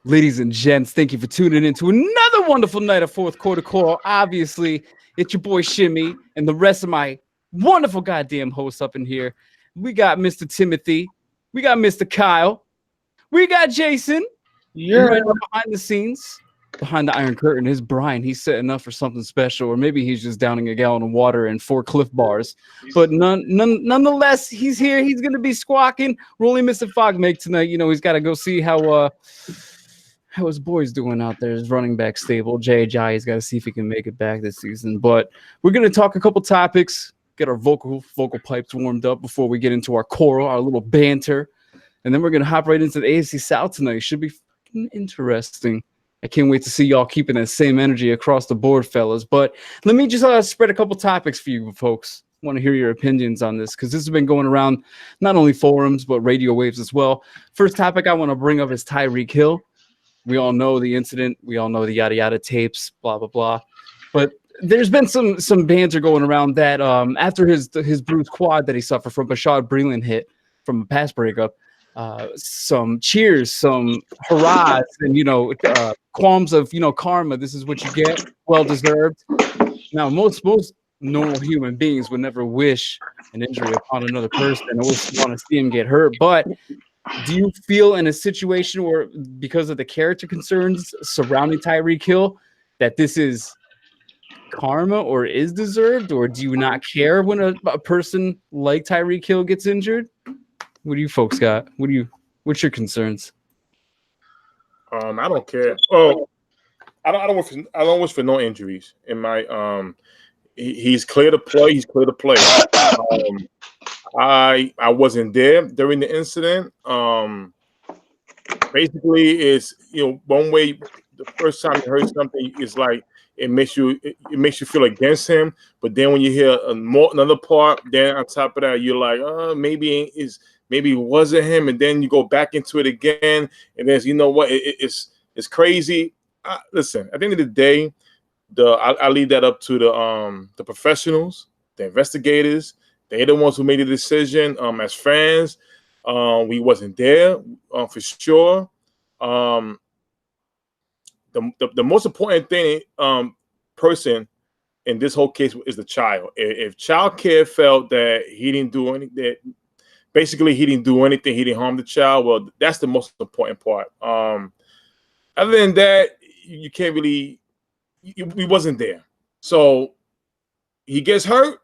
Ladies and gents, thank you for tuning in to another wonderful night of fourth quarter call. Obviously, it's your boy Shimmy and the rest of my wonderful goddamn hosts up in here. We got Mr. Timothy, we got Mr. Kyle, we got Jason, and right now behind the scenes, behind the Iron Curtain is Brian. He's setting up for something special, or maybe he's just downing a gallon of water and 4 Cliff Bars. But nonetheless, he's here. He's gonna be squawking. We're only missing Fogmake tonight. You know, he's got to go see how his boy's doing out there. His running back stable, J.J. He's got to see if he can make it back this season. But we're gonna talk a couple topics, get our vocal pipes warmed up before we get into our Quarrel, our little banter, and then we're gonna hop right into the AFC South tonight. Should be interesting. I can't wait to see y'all keeping that same energy across the board, fellas. But let me just spread a couple topics for you folks. I want to hear your opinions on this because this has been going around not only forums but radio waves as well. First topic I want to bring up is Tyreek Hill. We all know the incident. We all know the yada yada tapes, blah blah blah. But there's been some banter going around that after his bruised quad that he suffered from Bashad Breeland hit from a pass breakup. Some cheers, some hurrahs, and qualms of karma. This is what you get, well deserved. Now, most normal human beings would never wish an injury upon another person and always want to see him get hurt. But do you feel in a situation where, because of the character concerns surrounding Tyreek Hill, that this is karma or is deserved, or do you not care when a person like Tyreek Hill gets injured? What do you folks got? What's your concerns? I don't care. Oh, I don't wish for no injuries. In my he's clear to play. He's clear to play. I wasn't there during the incident. Basically, it's one way. The first time you heard something, it's like it makes you feel against him. But then when you hear another part, then on top of that, you're like, maybe it wasn't him, and then you go back into it again, and then what? It's crazy. Listen, at the end of the day, I leave that up to the professionals, the investigators. They're the ones who made the decision. As fans, we wasn't there for sure. The most important thing person in this whole case is the child. If child care felt that he didn't do anything, basically he didn't do anything, he didn't harm the child, well, that's the most important part. Other than that, you can't really. We wasn't there, so he gets hurt.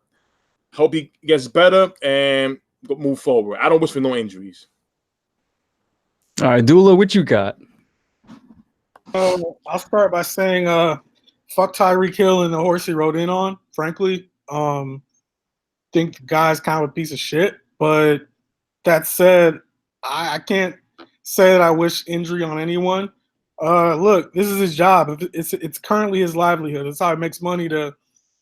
Hope he gets better and move forward. I don't wish for no injuries. All right, Dula, what you got? I'll start by saying, fuck Tyreek Hill and the horse he rode in on. Frankly, think the guy's kind of a piece of shit. But that said, I can't say that I wish injury on anyone. Look, this is his job. It's currently his livelihood. It's how he makes money to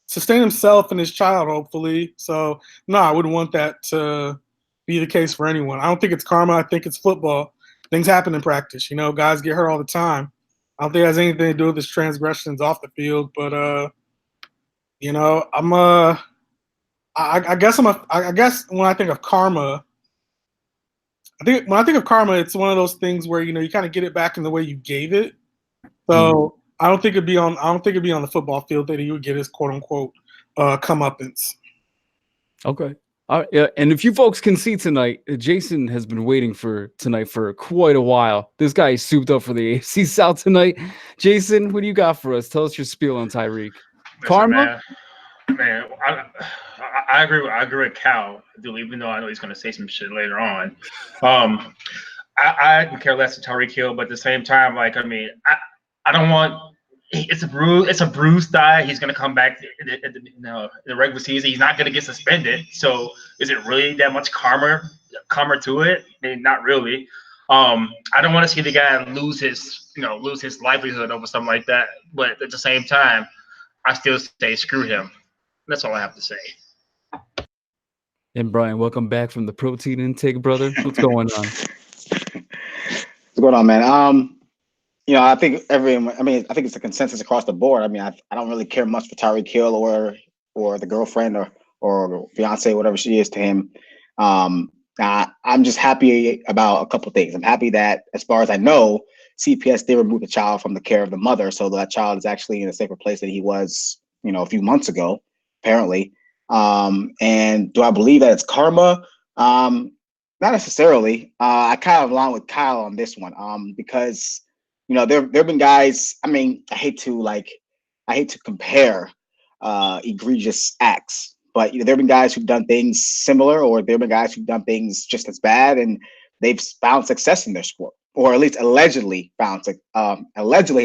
sustain himself and his child, hopefully. So, no, I wouldn't want that to be the case for anyone. I don't think it's karma. I think it's football. Things happen in practice. Guys get hurt all the time. I don't think it has anything to do with his transgressions off the field. But, I guess when I think of karma, it's one of those things where you kind of get it back in the way you gave it. So I don't think it'd be on the football field that he would get his quote unquote comeuppance. Okay. All right. Yeah. And if you folks can see tonight, Jason has been waiting for tonight for quite a while. This guy is souped up for the AFC South tonight. Jason, what do you got for us? Tell us your spiel on Tyreek. Karma? Man, I agree with Cal, even though I know he's going to say some shit later on. I can care less to Tyreek Hill, but at the same time, I don't want. It's a bruised thigh. He's going to come back in the regular season. He's not going to get suspended. So is it really that much karma to it? I mean, not really. I don't want to see the guy lose his livelihood over something like that. But at the same time, I still say screw him. That's all I have to say. And Brian, welcome back from the protein intake, brother. What's going on? What's going on, man? I think I think it's a consensus across the board. I mean, I don't really care much for Tyreek Hill or the girlfriend or fiance, whatever she is to him. I'm just happy about a couple of things. I'm happy that, as far as I know, CPS did remove the child from the care of the mother, so that child is actually in a safer place than he was, a few months ago, apparently. And do I believe that it's karma? Not necessarily. I kind of along with Kyle on this one, because there have been guys. I mean, I hate to compare egregious acts, but there have been guys who've done things similar, or there have been guys who've done things just as bad, and they've found success in their sport, or at least allegedly have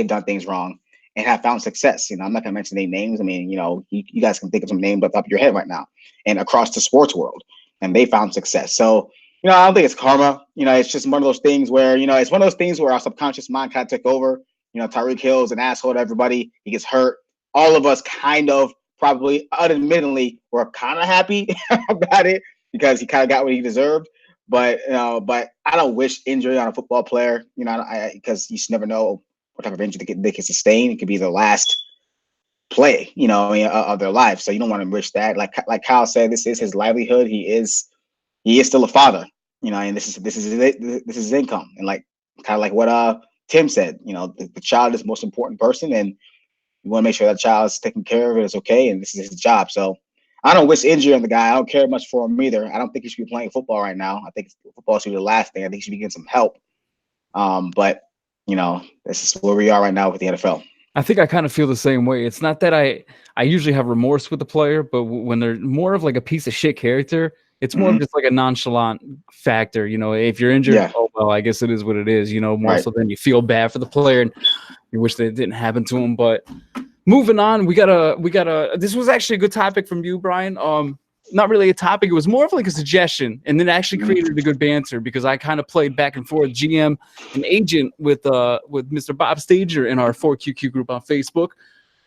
done things wrong and have found success. I'm not gonna mention any names. I mean, you guys can think of some names off the top of your head right now, and across the sports world, and they found success. So, I don't think it's karma. It's just one of those things where, it's one of those things where our subconscious mind kind of took over. Tyreek Hill's an asshole to everybody. He gets hurt. All of us kind of probably, unadmittedly, were kind of happy about it because he kind of got what he deserved. But I don't wish injury on a football player, because you just never know what type of injury they can sustain. It could be their last play, of their life. So you don't want to wish that. Like Kyle said, this is his livelihood. He is still a father, and this is his income. And kind of like what Tim said, the child is the most important person, and you want to make sure that child is taken care of. It's okay, and this is his job. So I don't wish injury on the guy. I don't care much for him either. I don't think he should be playing football right now. I think football should be the last thing. I think he should be getting some help. But this is where we are right now with the NFL. I think I kind of feel the same way. It's not that I usually have remorse with the player, but when they're more of like a piece of shit character, it's more of just like a nonchalant factor. If you're injured, oh well, I guess it is what it is. More so than you feel bad for the player and you wish that it didn't happen to him. But moving on, we got a. This was actually a good topic from you, Brian. Not really a topic. It was more of like a suggestion, and then actually created a good banter because I kind of played back and forth, GM and agent with Mr. Bob Stager in our 4QQ group on Facebook.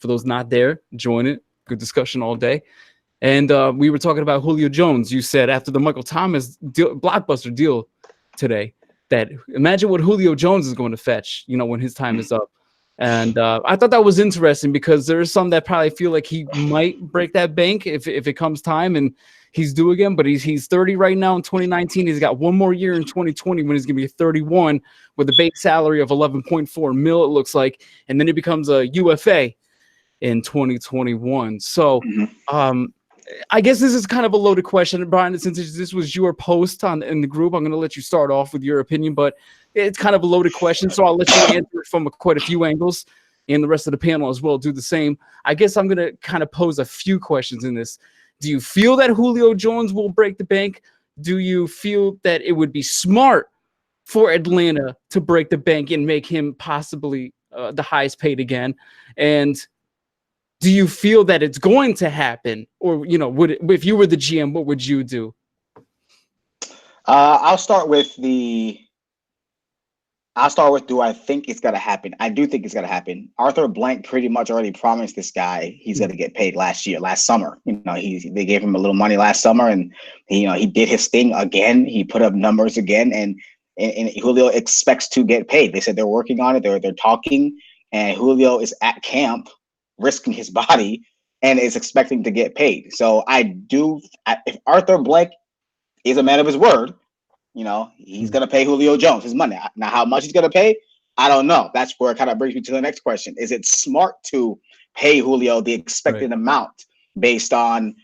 For those not there, join it. Good discussion all day. And we were talking about Julio Jones. You said after the Michael Thomas blockbuster deal today that imagine what Julio Jones is going to fetch, when his time is up. And I thought that was interesting because there are some that probably feel like he might break that bank if it comes time and he's due again. But he's 30 right now in 2019. He's got one more year in 2020 when he's going to be 31 with a base salary of 11.4 mil, it looks like. And then he becomes a UFA in 2021. So I guess this is kind of a loaded question, Brian, since this was your post in the group. I'm going to let you start off with your opinion, but it's kind of a loaded question, so I'll let you answer it from quite a few angles, and the rest of the panel as well do the same. I guess I'm going to kind of pose a few questions in this. Do you feel that Julio Jones will break the bank? Do you feel that it would be smart for Atlanta to break the bank and make him possibly the highest paid again? And do you feel that it's going to happen, or if you were the GM, what would you do? I'll start with do I think it's gonna happen? I do think it's gonna happen. Arthur Blank pretty much already promised this guy he's gonna get paid last summer. They gave him a little money last summer, and he did his thing again. He put up numbers again, and Julio expects to get paid. They said they're working on it. They're talking, and Julio is at camp, risking his body, and is expecting to get paid. So if Arthur Blank is a man of his word, he's going to pay Julio Jones his money. Now, how much he's going to pay, I don't know. That's where it kind of brings me to the next question. Is it smart to pay Julio the expected amount based on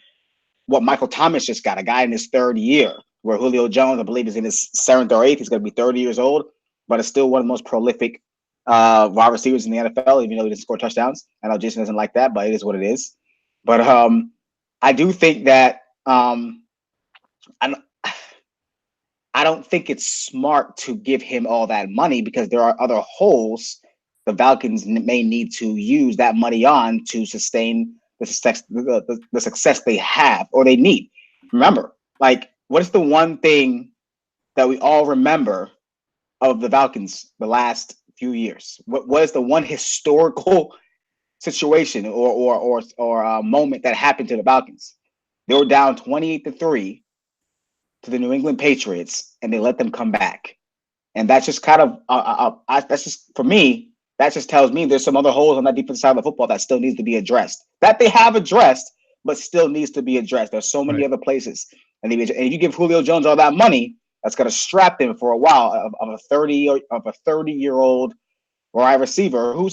what Michael Thomas just got, a guy in his third year, where Julio Jones, I believe, is in his 7th or 8th. He's going to be 30 years old, but is still one of the most prolific wide receivers in the NFL, even though he didn't score touchdowns. I know Jason doesn't like that, but it is what it is. But I do think that I don't think it's smart to give him all that money because there are other holes the Falcons may need to use that money on to sustain the success they have or they need. Remember, what is the one thing that we all remember of the Falcons the last few years? What is the one historical situation or moment that happened to the Falcons? They were down 28-3 to the New England Patriots, and they let them come back. And that's just kind of that's just, for me, that just tells me there's some other holes on that defensive side of the football that still needs to be addressed. That they have addressed, but still needs to be addressed. There's so many other places. And if you give Julio Jones all that money, that's going to strap him for a while of a 30-year-old wide receiver who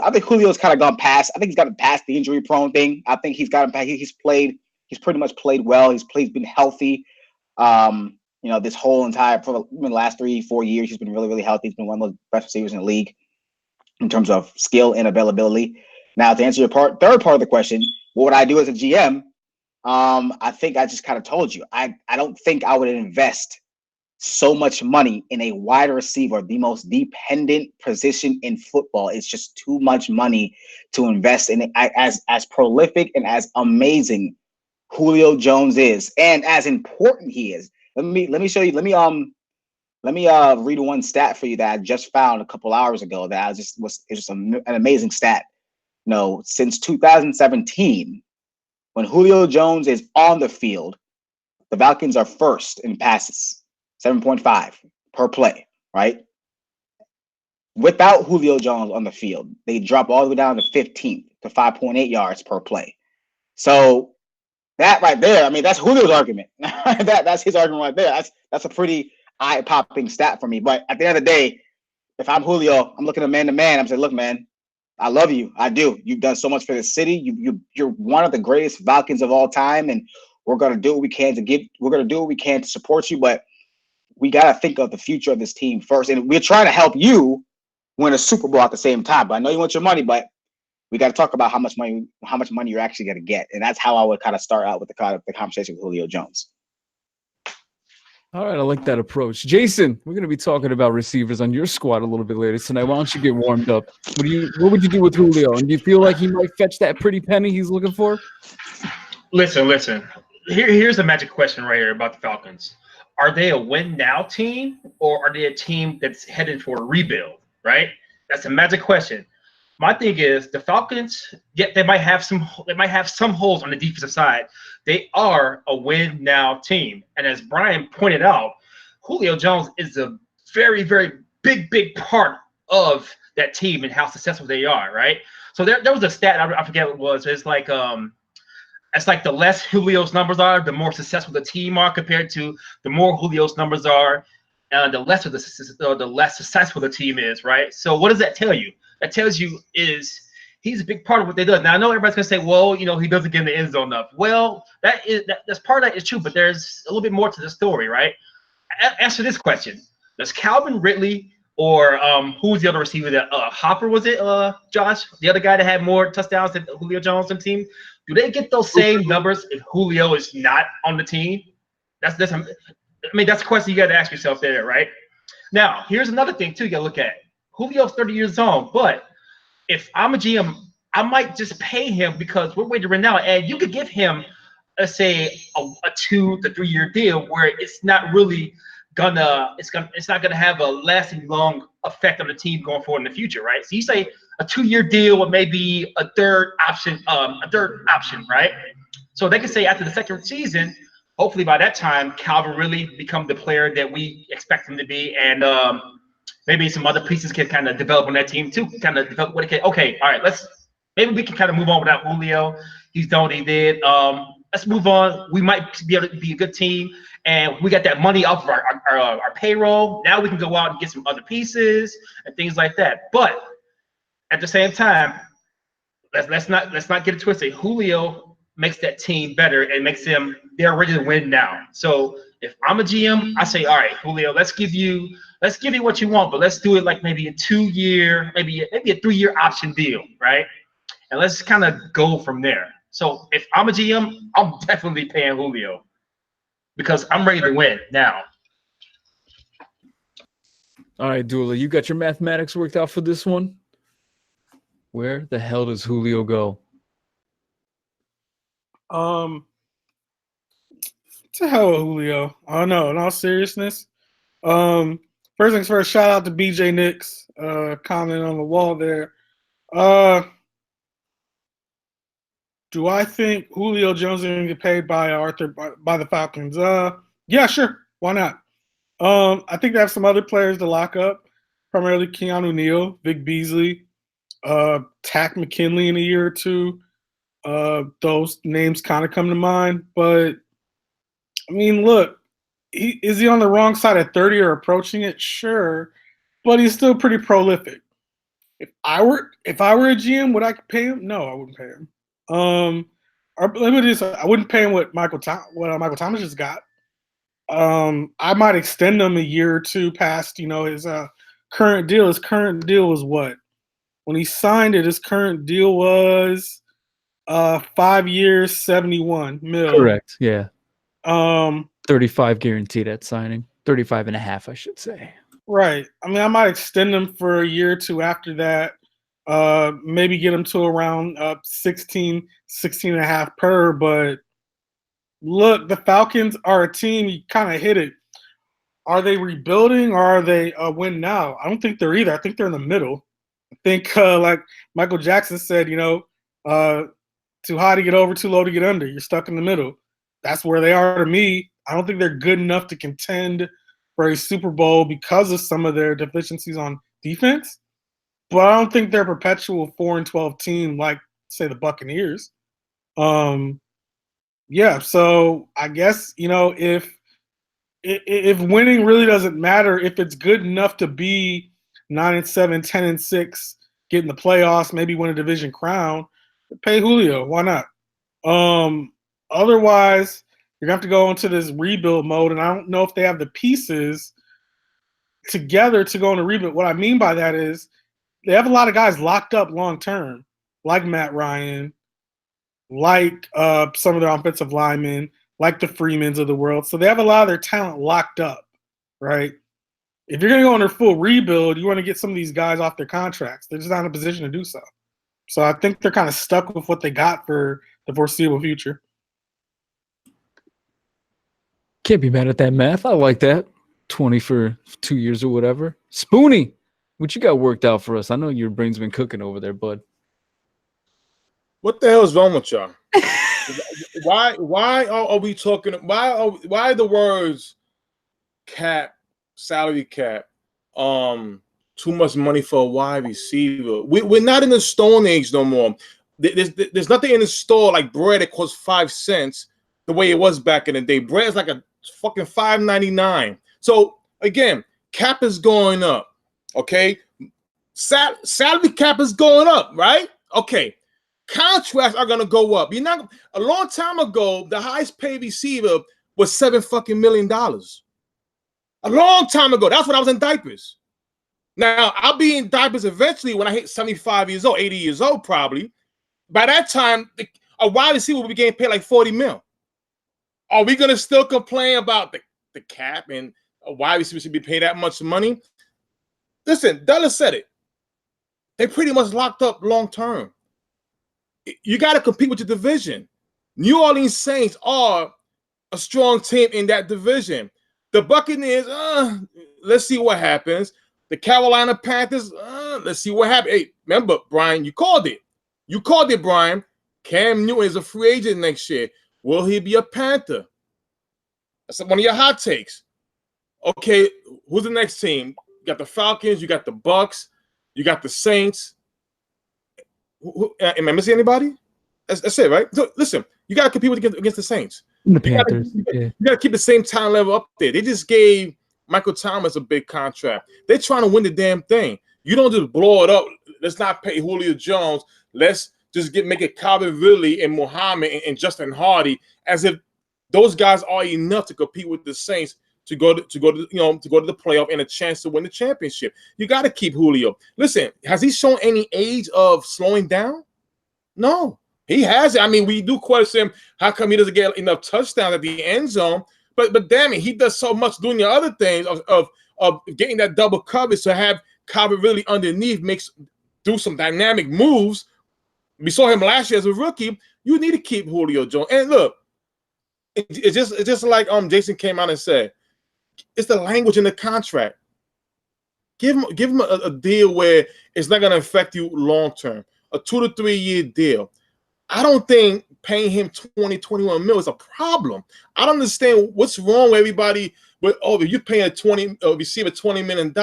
I think Julio's kind of gone past. I think he's gotten past the injury prone thing. I think he's gotten past. He's pretty much played well. He's been healthy. This whole entire for the last 3-4 years, he's been really, really healthy. He's been one of the best receivers in the league in terms of skill and availability. Now, to answer your third part of the question, what would I do as a GM? I think I just kind of told you. I don't think I would invest so much money in a wide receiver, the most dependent position in football. It's just too much money to invest in it. As prolific and as amazing Julio Jones is, and as important he is. Let me show you. Let me read one stat for you that I just found a couple hours ago. That it's just an amazing stat. Since 2017, when Julio Jones is on the field, the Falcons are first in passes, 7.5 per play, right? Without Julio Jones on the field, they drop all the way down to 15th to 5.8 yards per play. So that right there, I mean, that's Julio's argument. That's his argument right there. That's a pretty eye-popping stat for me. But at the end of the day, if I'm Julio, I'm looking at man to man. I'm saying, look, man, I love you. I do. You've done so much for the city. You're one of the greatest Falcons of all time, and we're gonna do what we can to support you. But we gotta think of the future of this team first, and we're trying to help you win a Super Bowl at the same time. But I know you want your money, but we got to talk about how much money you're actually going to get, and that's how I would kind of start out with the conversation with Julio Jones. All right, I like that approach. Jason, we're going to be talking about receivers on your squad a little bit later tonight. Why don't you get warmed up? What would you do with Julio? And do you feel like he might fetch that pretty penny he's looking for? Listen. Here's the magic question right here about the Falcons. Are they a win now team, or are they a team that's headed for a rebuild? Right? That's a magic question. My thing is the Falcons, they might have some holes on the defensive side. They are a win now team. And as Brian pointed out, Julio Jones is a very, very big part of that team and how successful they are, right? So there was a stat, I forget what it was. It's like the less Julio's numbers are, the more successful the team are compared to the more Julio's numbers are, the less successful the team is, right? So what does that tell you? That tells you is he's a big part of what they do. Now I know everybody's gonna say, well, he doesn't get in the end zone enough. Well, that's part of that is true, but there's a little bit more to the story, right? Answer this question: does Calvin Ridley or who was the other receiver that Hopper was it? Josh, the other guy that had more touchdowns than Julio Jones on the team? Do they get those same numbers if Julio is not on the team? That's a question you got to ask yourself there, right? Now, here's another thing too you got to look at. Julio's 30 years old, but if I'm a GM, I might just pay him because we're waiting right now, and you could give him, let's say, a 2 to 3 year deal where it's not really it's not gonna have a lasting long effect on the team going forward in the future, right? So you say a 2-year deal with maybe a third option, right? So they can say after the second season, hopefully by that time, Calvin really become the player that we expect him to be, and maybe some other pieces can kind of develop on that team too. Kind of develop what it can. Okay, all right. Maybe we can kind of move on without Julio. He's done what he did. Let's move on. We might be able to be a good team, and we got that money off of our payroll. Now we can go out and get some other pieces and things like that. But at the same time, let's not get it twisted. Julio makes that team better and makes them they're ready to win now. So if I'm a GM, I say, all right, Julio, let's give you what you want, but let's do it like maybe a 2-year, maybe a 3-year option deal, right? And let's kind of go from there. So if I'm a GM, I'm definitely paying Julio because I'm ready to win now. All right, Dula, you got your mathematics worked out for this one? Where the hell does Julio go? To hell with Julio. I don't know. In all seriousness, first things first. Shout out to BJ Nix. Comment on the wall there. Do I think Julio Jones is going to get paid by by the Falcons? Yeah, sure. Why not? I think they have some other players to lock up, primarily Keanu Neal, Vic Beasley, Tack McKinley in a year or two. Those names kind of come to mind, but I mean, look, is he on the wrong side of 30 or approaching it? Sure, but he's still pretty prolific. If I were a GM, would I pay him? No, I wouldn't pay him. I wouldn't pay him what Michael Thomas just got. I might extend him a year or two past, his current deal. His current deal was what? When he signed it, his current deal was 5 years, $71 million. Correct. Yeah. 35 guaranteed at signing. 35 and a half, I should say. Right. I mean, I might extend him for a year or two after that. Maybe get him to around 16 and a half per. But look, the Falcons are a team. You kind of hit it. Are they rebuilding or are they win now? I don't think they're either. I think they're in the middle. I think, like Michael Jackson said, too high to get over, too low to get under. You're stuck in the middle. That's where they are to me. I don't think they're good enough to contend for a Super Bowl because of some of their deficiencies on defense. But I don't think they're a perpetual 4-12 team like, say, the Buccaneers. Yeah, so I guess, if winning really doesn't matter, if it's good enough to be 9-7, 10-6, get in the playoffs, maybe win a division crown, pay Julio. Why not? Otherwise, you're going to have to go into this rebuild mode, and I don't know if they have the pieces together to go into rebuild. What I mean by that is they have a lot of guys locked up long term, like Matt Ryan, like some of their offensive linemen, like the Freemans of the world. So they have a lot of their talent locked up, right? If you're going to go under full rebuild, you want to get some of these guys off their contracts. They're just not in a position to do so. So I think they're kind of stuck with what they got for the foreseeable future. Can't be mad at that math. I like that. 20 for 2 years or whatever. Spoonie, what you got worked out for us? I know your brain's been cooking over there, bud. What the hell is wrong with y'all? Why are we talking? Why are the words cap, salary cap, too much money for a wide receiver? We're not in the Stone Age no more. There's nothing in the store like bread that costs 5 cents the way it was back in the day. Bread is like a fucking $5.99. So again, cap is going up. Okay, salary cap is going up, right? Okay. Contracts are gonna go up. A long time ago, the highest paid receiver was $7 million. A long time ago. That's when I was in diapers. Now I'll be in diapers eventually when I hit 75 years old, 80 years old, probably. By that time, a wide receiver will be getting paid like 40 mil. Are we gonna still complain about the cap and a wide receiver should be paid that much money? Listen, Dallas said it. They pretty much locked up long term. You got to compete with your division. New Orleans Saints are a strong team in that division. The Buccaneers, let's see what happens. The Carolina Panthers, let's see what happens. Hey, remember, Brian, you called it. You called it, Brian. Cam Newton is a free agent next year. Will he be a Panther? That's one of your hot takes. Okay, who's the next team? You got the Falcons, you got the Bucks, you got the Saints. Am I missing anybody? That's it, right? So, listen, you got to compete against the Saints. The Panthers. You got to keep the same talent level up there. They just gave Michael Thomas a big contract. They're trying to win the damn thing. You don't just blow it up. Let's not pay Julio Jones. Let's just make it Calvin Ridley and Muhammad and Justin Hardy as if those guys are enough to compete with the Saints to go to the playoff and a chance to win the championship. You got to keep Julio. Listen, has he shown any age of slowing down? No, he hasn't. I mean, we do question how come he doesn't get enough touchdowns at the end zone, but damn it, he does so much doing the other things of getting that double coverage to have Calvin really underneath do some dynamic moves. We saw him last year as a rookie. You need to keep Julio Jones. And look, it's just like Jason came out and said. It's the language in the contract. Give him a deal where it's not going to affect you long term. A 2 to 3 year deal. I don't think paying him 21 mil is a problem. I don't understand what's wrong with everybody. If you're paying a receiver $20 million,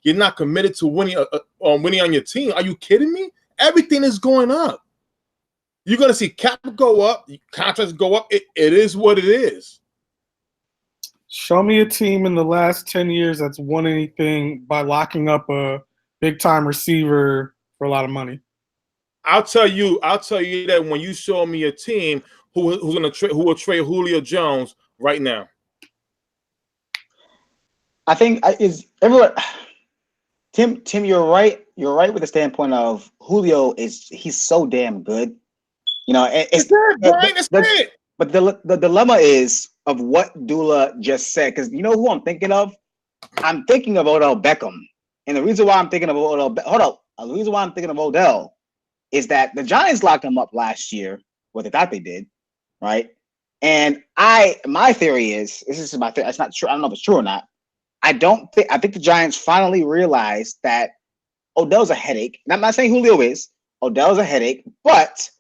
you're not committed to winning on your team. Are you kidding me? Everything is going up. You're going to see cap go up, contracts go up. It is what it is. Show me a team in the last 10 years that's won anything by locking up a big-time receiver for a lot of money. I'll tell you that when you show me a team who will trade Julio Jones right now. I think is everyone. Tim, you're right. You're right with the standpoint of Julio he's so damn good. You know, it's it. But the dilemma is of what Dula just said, because you know who I'm thinking of? I'm thinking of Odell Beckham. And the reason why I'm thinking of the reason why I'm thinking of Odell is that the Giants locked him up last year, what they thought they did, right? And my theory is, this is my theory, it's not true, I don't know if it's true or not. I think the Giants finally realized that Odell's a headache. And I'm not saying Julio is. Odell's a headache, but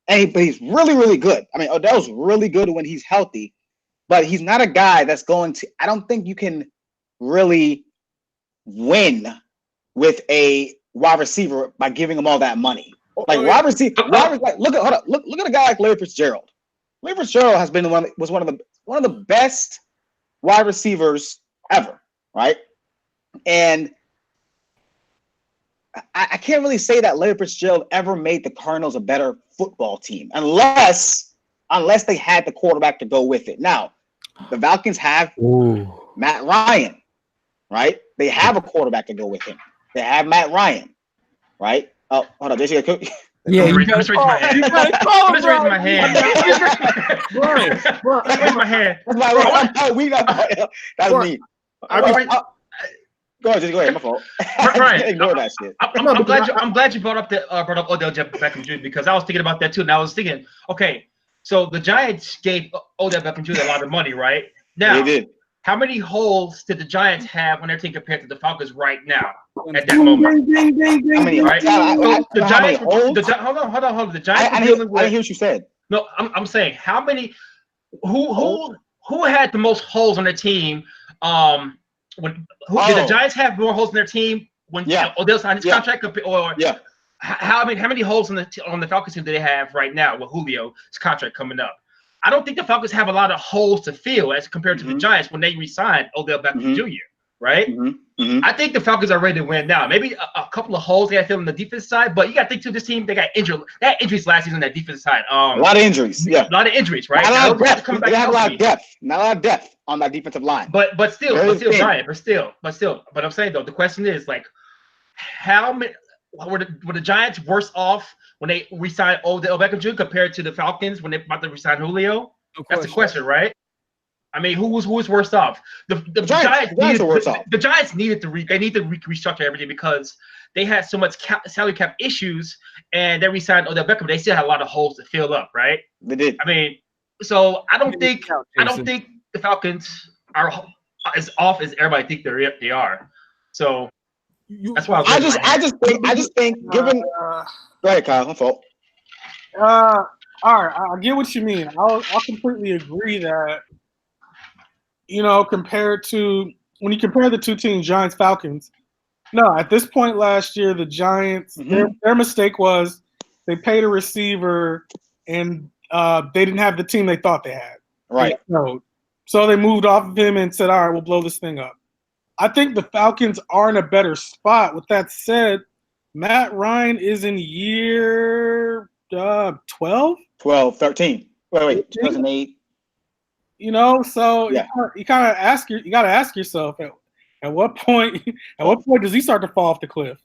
he's really, really good. I mean, Odell's really good when he's healthy, but he's not a guy that's going to, I don't think you can really win with a wide receiver by giving him all that money. Like wide receiver, look at a guy like Larry Fitzgerald. Larry Fitzgerald has been one of the best wide receivers ever, right? And I can't really say that Larry Fitzgerald ever made the Cardinals a better football team, unless they had the quarterback to go with it. Now, the Falcons have Matt Ryan, right? They have a quarterback to go with him. They have Matt Ryan, right? Oh, hold on. There's your coach. Yeah, you gotta raise my hand. call him, Let's raise my hand. Raise my hand. That's me. Go ahead, my fault. Ryan, ignore that shit. I'm glad you brought up Odell Beckham Jr. because I was thinking about that too, and I was thinking, okay, so the Giants gave Odell Beckham Jr. a lot of money, right? Now, they did. How many holes did the Giants have on their team compared to the Falcons right now at that moment? How many? Right? The Giants. Hold on. The Giants. I didn't hear what you said. No, I'm saying how many? Who had the most holes on their team? Did the Giants have more holes in their team when Odell signed his contract? Or how many holes on the Falcons team do they have right now with Julio's contract coming up? I don't think the Falcons have a lot of holes to fill as compared to the Giants when they re-signed Odell Beckham Jr. Right? I think the Falcons are ready to win now. Maybe a couple of holes they got to fill on the defense side, but you got to think too. This team they got injured. They had injuries last season on that defense side. A lot of injuries. Yeah, a lot of injuries. Right? Not a lot of depth. They have a lot of depth. Not a lot of depth on that defensive line. But still, Brian. But I'm saying though, the question is like, how many were the Giants worse off when they re-signed Odell Beckham Jr. compared to the Falcons when they about to re-sign Julio? That's the question, right? I mean, who was worse off? The Giants needed to restructure everything because they had so much salary cap issues, and they re-signed Odell Beckham. They still had a lot of holes to fill up, right? They did. I mean, so I don't think the Falcons are as off as everybody think they are. So that's why I just think given. Go ahead, Kyle. My fault. All right, I get what you mean. I'll completely agree that, you know, when you compare the two teams, Giants, Falcons, no, at this point last year, the Giants, their mistake was they paid a receiver and they didn't have the team they thought they had. Right. So they moved off of him and said, all right, we'll blow this thing up. I think the Falcons are in a better spot. With that said, Matt Ryan is in year 12? 13. Wait, 2008. You know, so you kind of ask yourself at what point does he start to fall off the cliff?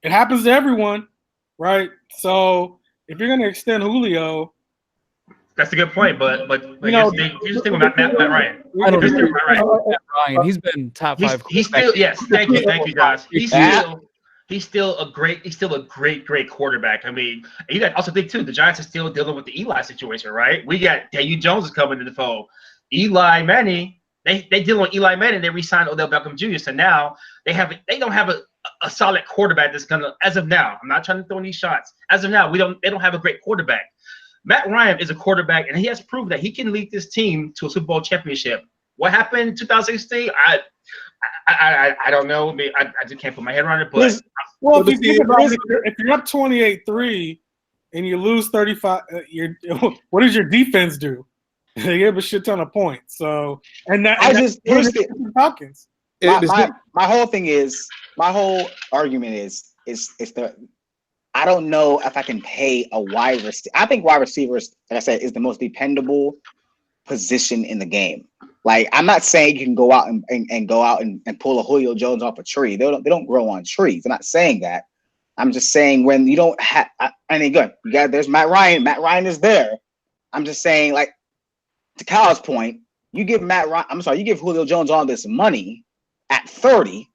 It happens to everyone, right? So if you're going to extend Julio, that's a good point. But you know, here's the thing with Matt Ryan. I don't know. Matt Ryan. He's been top 5. He's still Thank you, guys. He's still a great quarterback. I mean, you got to also think too, the Giants are still dealing with the Eli situation, right? We got Daniel Jones is coming to the fold. Eli Manning, they deal with Eli Manning. They re-signed Odell Beckham Jr. So now they don't have a solid quarterback that's gonna. As of now, I'm not trying to throw any shots. As of now, they don't have a great quarterback. Matt Ryan is a quarterback, and he has proved that he can lead this team to a Super Bowl championship. What happened in 2016? I don't know. I mean, I just can't put my head around it. But well, if you're up 28-3 and you lose 35, what does your defense do? They give a shit ton of points. So here's the Falcons. My whole thing is, my whole argument is I don't know if I can pay a wide receiver. I think wide receivers, like I said, is the most dependable position in the game. Like, I'm not saying you can go out and go out and pull a Julio Jones off a tree. They don't grow on trees. I'm not saying that. I'm just saying when you don't have, and again, there's Matt Ryan. Matt Ryan is there. I'm just saying, like, to Kyle's point, you give Julio Jones all this money at 30,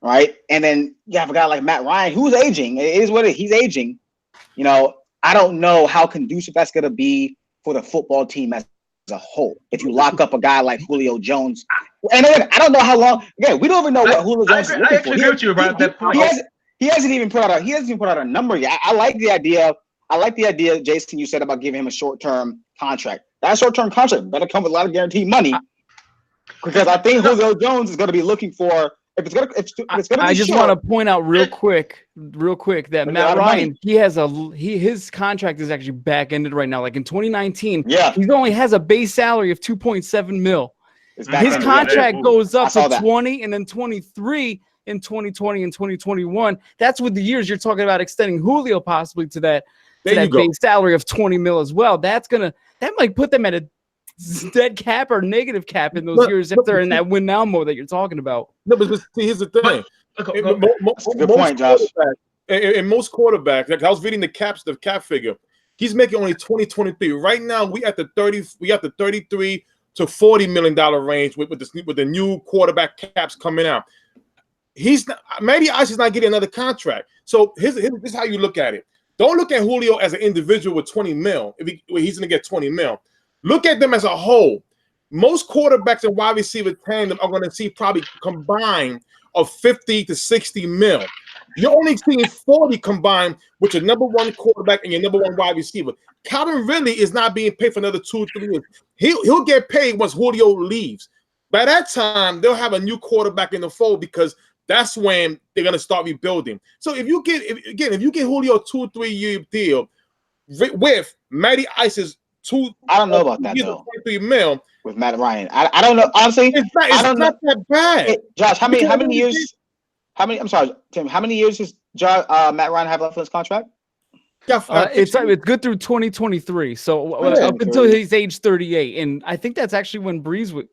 right? And then you have a guy like Matt Ryan who's aging. It is what it is. He's aging. You know, I don't know how conducive that's going to be for the football team as a whole. If you lock up a guy like Julio Jones, and again, I don't know how long. Again, we don't even know what Julio Jones is looking for. I agree with you about that point. He hasn't even put out a number yet. I like the idea, Jason, you said about giving him a short-term contract. That short-term contract better come with a lot of guaranteed money, because I think Julio Jones is going to be looking for. If it's gonna be I just want to point out real quick that Matt Ryan, his contract is actually back ended right now. Like in 2019, he only has a base salary of 2.7 mil. His contract goes up to 20 and then 23 in 2020 and 2021. That's with the years you're talking about extending Julio possibly to that base salary of 20 mil as well. That might put them at a dead cap or negative cap in those years if they're in that win now mode that you're talking about. No, but see, here's the thing. Good point, Josh. In most quarterbacks, like I was reading the cap figure, he's making only 2023. Right now, we at the 33 to $40 million range with the new quarterback caps coming out. Matty Ice is not getting another contract. So this is how you look at it. Don't look at Julio as an individual with 20 mil. He's going to get 20 mil. Look at them as a whole. Most quarterbacks and wide receiver tandem are going to see probably combined of 50 to 60 mil. You're only seeing 40 combined with your number one quarterback and your number one wide receiver. Calvin Ridley is not being paid for another 2 or 3 years. He'll get paid once Julio leaves. By that time, they'll have a new quarterback in the fold because that's when they're going to start rebuilding. So if you get Julio a 2 or 3 year deal with Matty Ice's I don't know about that though. 3 mil with Matt Ryan. I don't know. Honestly, it's not that bad. Hey, Josh, how many years? I'm sorry, Tim. How many years does Matt Ryan have left on his contract? It's good through 2023. So up until he's age 38, and I think that's actually when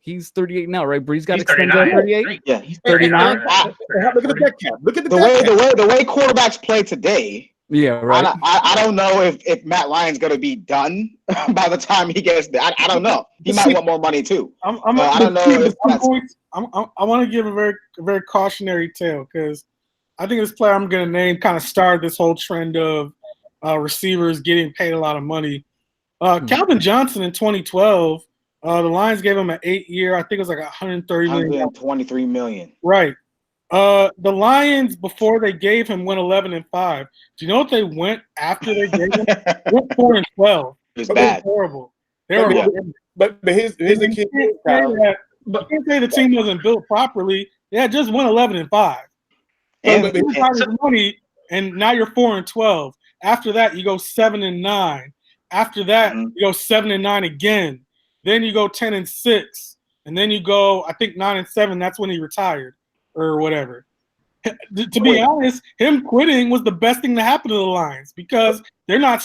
he's 38 now, right? Breeze got extended at 38. Yeah, he's 39. Look at the deck cap. Look at the way quarterbacks play today. Yeah, right. I don't know if Matt Ryan's going to be done by the time he gets there. I don't know. He might want more money too. I don't know. I want to give a very, very cautionary tale because I think this player I'm going to name kind of started this whole trend of receivers getting paid a lot of money. Calvin Johnson in 2012, the Lions gave him an 8-year. I think it was like $130 million. $123 million. Right. The Lions, before they gave him, went 11-5. Do you know what they went after they gave him? Went 4-12. It's bad. Horrible. They were. But here's the key. You can't say the team wasn't built properly. Yeah, just went 11-5. And you started money, and now you're 4-12. After that, you go 7-9. After that, you go 7-9 again. Then you go 10-6, and then you go, I think 9-7. That's when he retired. Or whatever. To be honest, him quitting was the best thing to happen to the Lions because they're not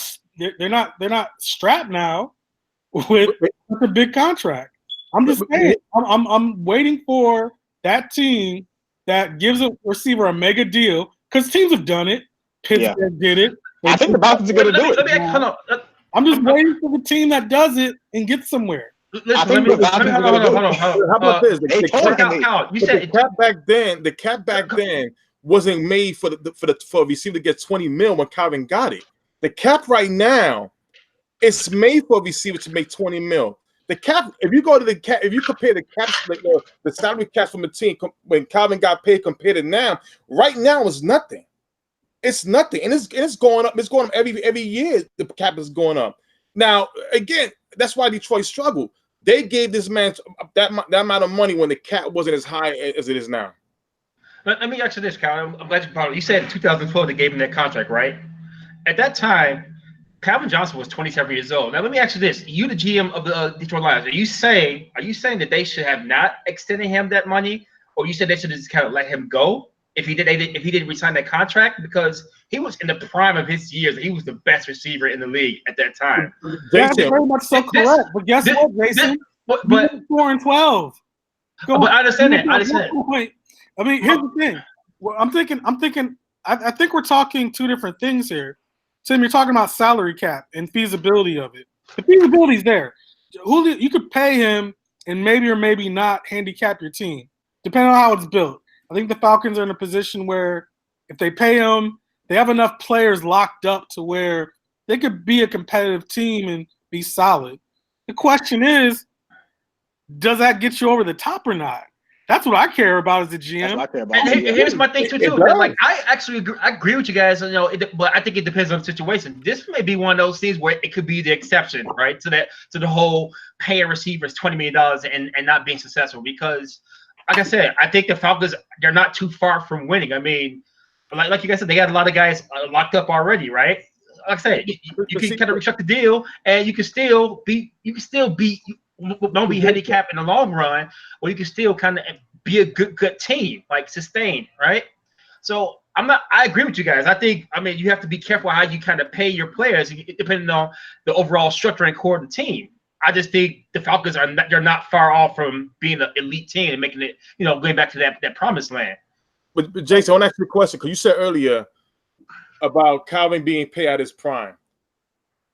strapped now with a big contract. I'm just saying. I'm waiting for that team that gives a receiver a mega deal because teams have done it. Pittsburgh did it. I think the Falcons are going to do it. I'm just waiting for the team that does it and gets somewhere. Hold on. How about this? The cap back then wasn't made for a receiver to get 20 mil when Calvin got it. The cap right now, it's made for a receiver to make 20 mil. The cap, if you go to the cap, if you compare the cap, the salary cap from the team when Calvin got paid compared to now, right now is nothing. It's nothing, and it's going up. It's going up every year. The cap is going up. Now again, that's why Detroit struggled. They gave this man that amount of money when the cap wasn't as high as it is now. Let me ask you this, Kyle. I'm glad you brought it. You said in 2012 they gave him that contract, right? At that time, Calvin Johnson was 27 years old. Now let me ask you this: you, the GM of the Detroit Lions, are you saying that they should have not extended him that money, or you said they should have just kind of let him go? if he didn't resign that contract because he was in the prime of his years. He was the best receiver in the league at that time. That's very much so correct. But guess what, Jason? But 4-12. But I understand that. I understand. I mean, here's the thing. Well, I'm thinking. I think we're talking two different things here. Tim, you're talking about salary cap and feasibility of it. The feasibility's there. Julio, you could pay him and maybe or maybe not handicap your team, depending on how it's built. I think the Falcons are in a position where if they pay him, they have enough players locked up to where they could be a competitive team and be solid. The question is, does that get you over the top or not? That's what I care about as a GM. That's what I care about. And here's my thing too. Like I actually agree with you guys. You know, but I think it depends on the situation. This may be one of those things where it could be the exception, right? To the whole paying receivers $20 million and not being successful. Because, like I said, I think the Falcons, they're not too far from winning. I mean, like you guys said, they got a lot of guys locked up already, right? Like I said, you can kind of restructure the deal, and you can still be. Don't be handicapped in the long run, or you can still kind of be a good team, like sustain, right? So I agree with you guys. I mean, you have to be careful how you kind of pay your players, depending on the overall structure and core of the team. I just think the Falcons they're not far off from being an elite team and making it, going back to that promised land. But Jason, I want to ask you a question because you said earlier about Calvin being paid at his prime.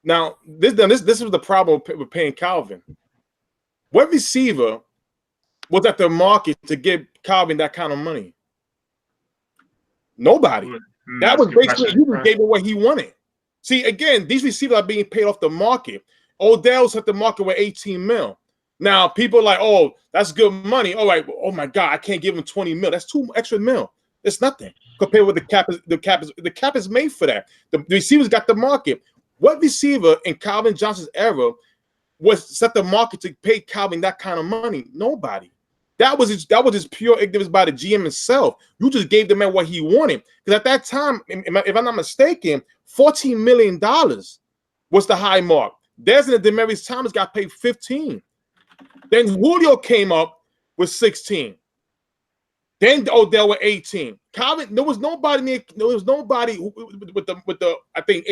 Now, this was the problem with paying Calvin. What receiver was at the market to give Calvin that kind of money? Nobody. That was basically he just gave him what he wanted. See, again, these receivers are being paid off the market. Odell's at the market with 18 mil. Now, people are like, oh, that's good money. All right, oh my God, I can't give him 20 mil. That's 2 extra mil. It's nothing compared with the cap is made for that. The receivers got the market. What receiver in Calvin Johnson's era was set the market to pay Calvin that kind of money? Nobody. That was his pure ignorance by the GM himself. You just gave the man what he wanted. Because at that time, if I'm not mistaken, $14 million was the high mark. Dez and Demaryius Thomas got paid 15. Then Julio came up with 16. Then Odell with 18. Calvin, there was nobody with the I think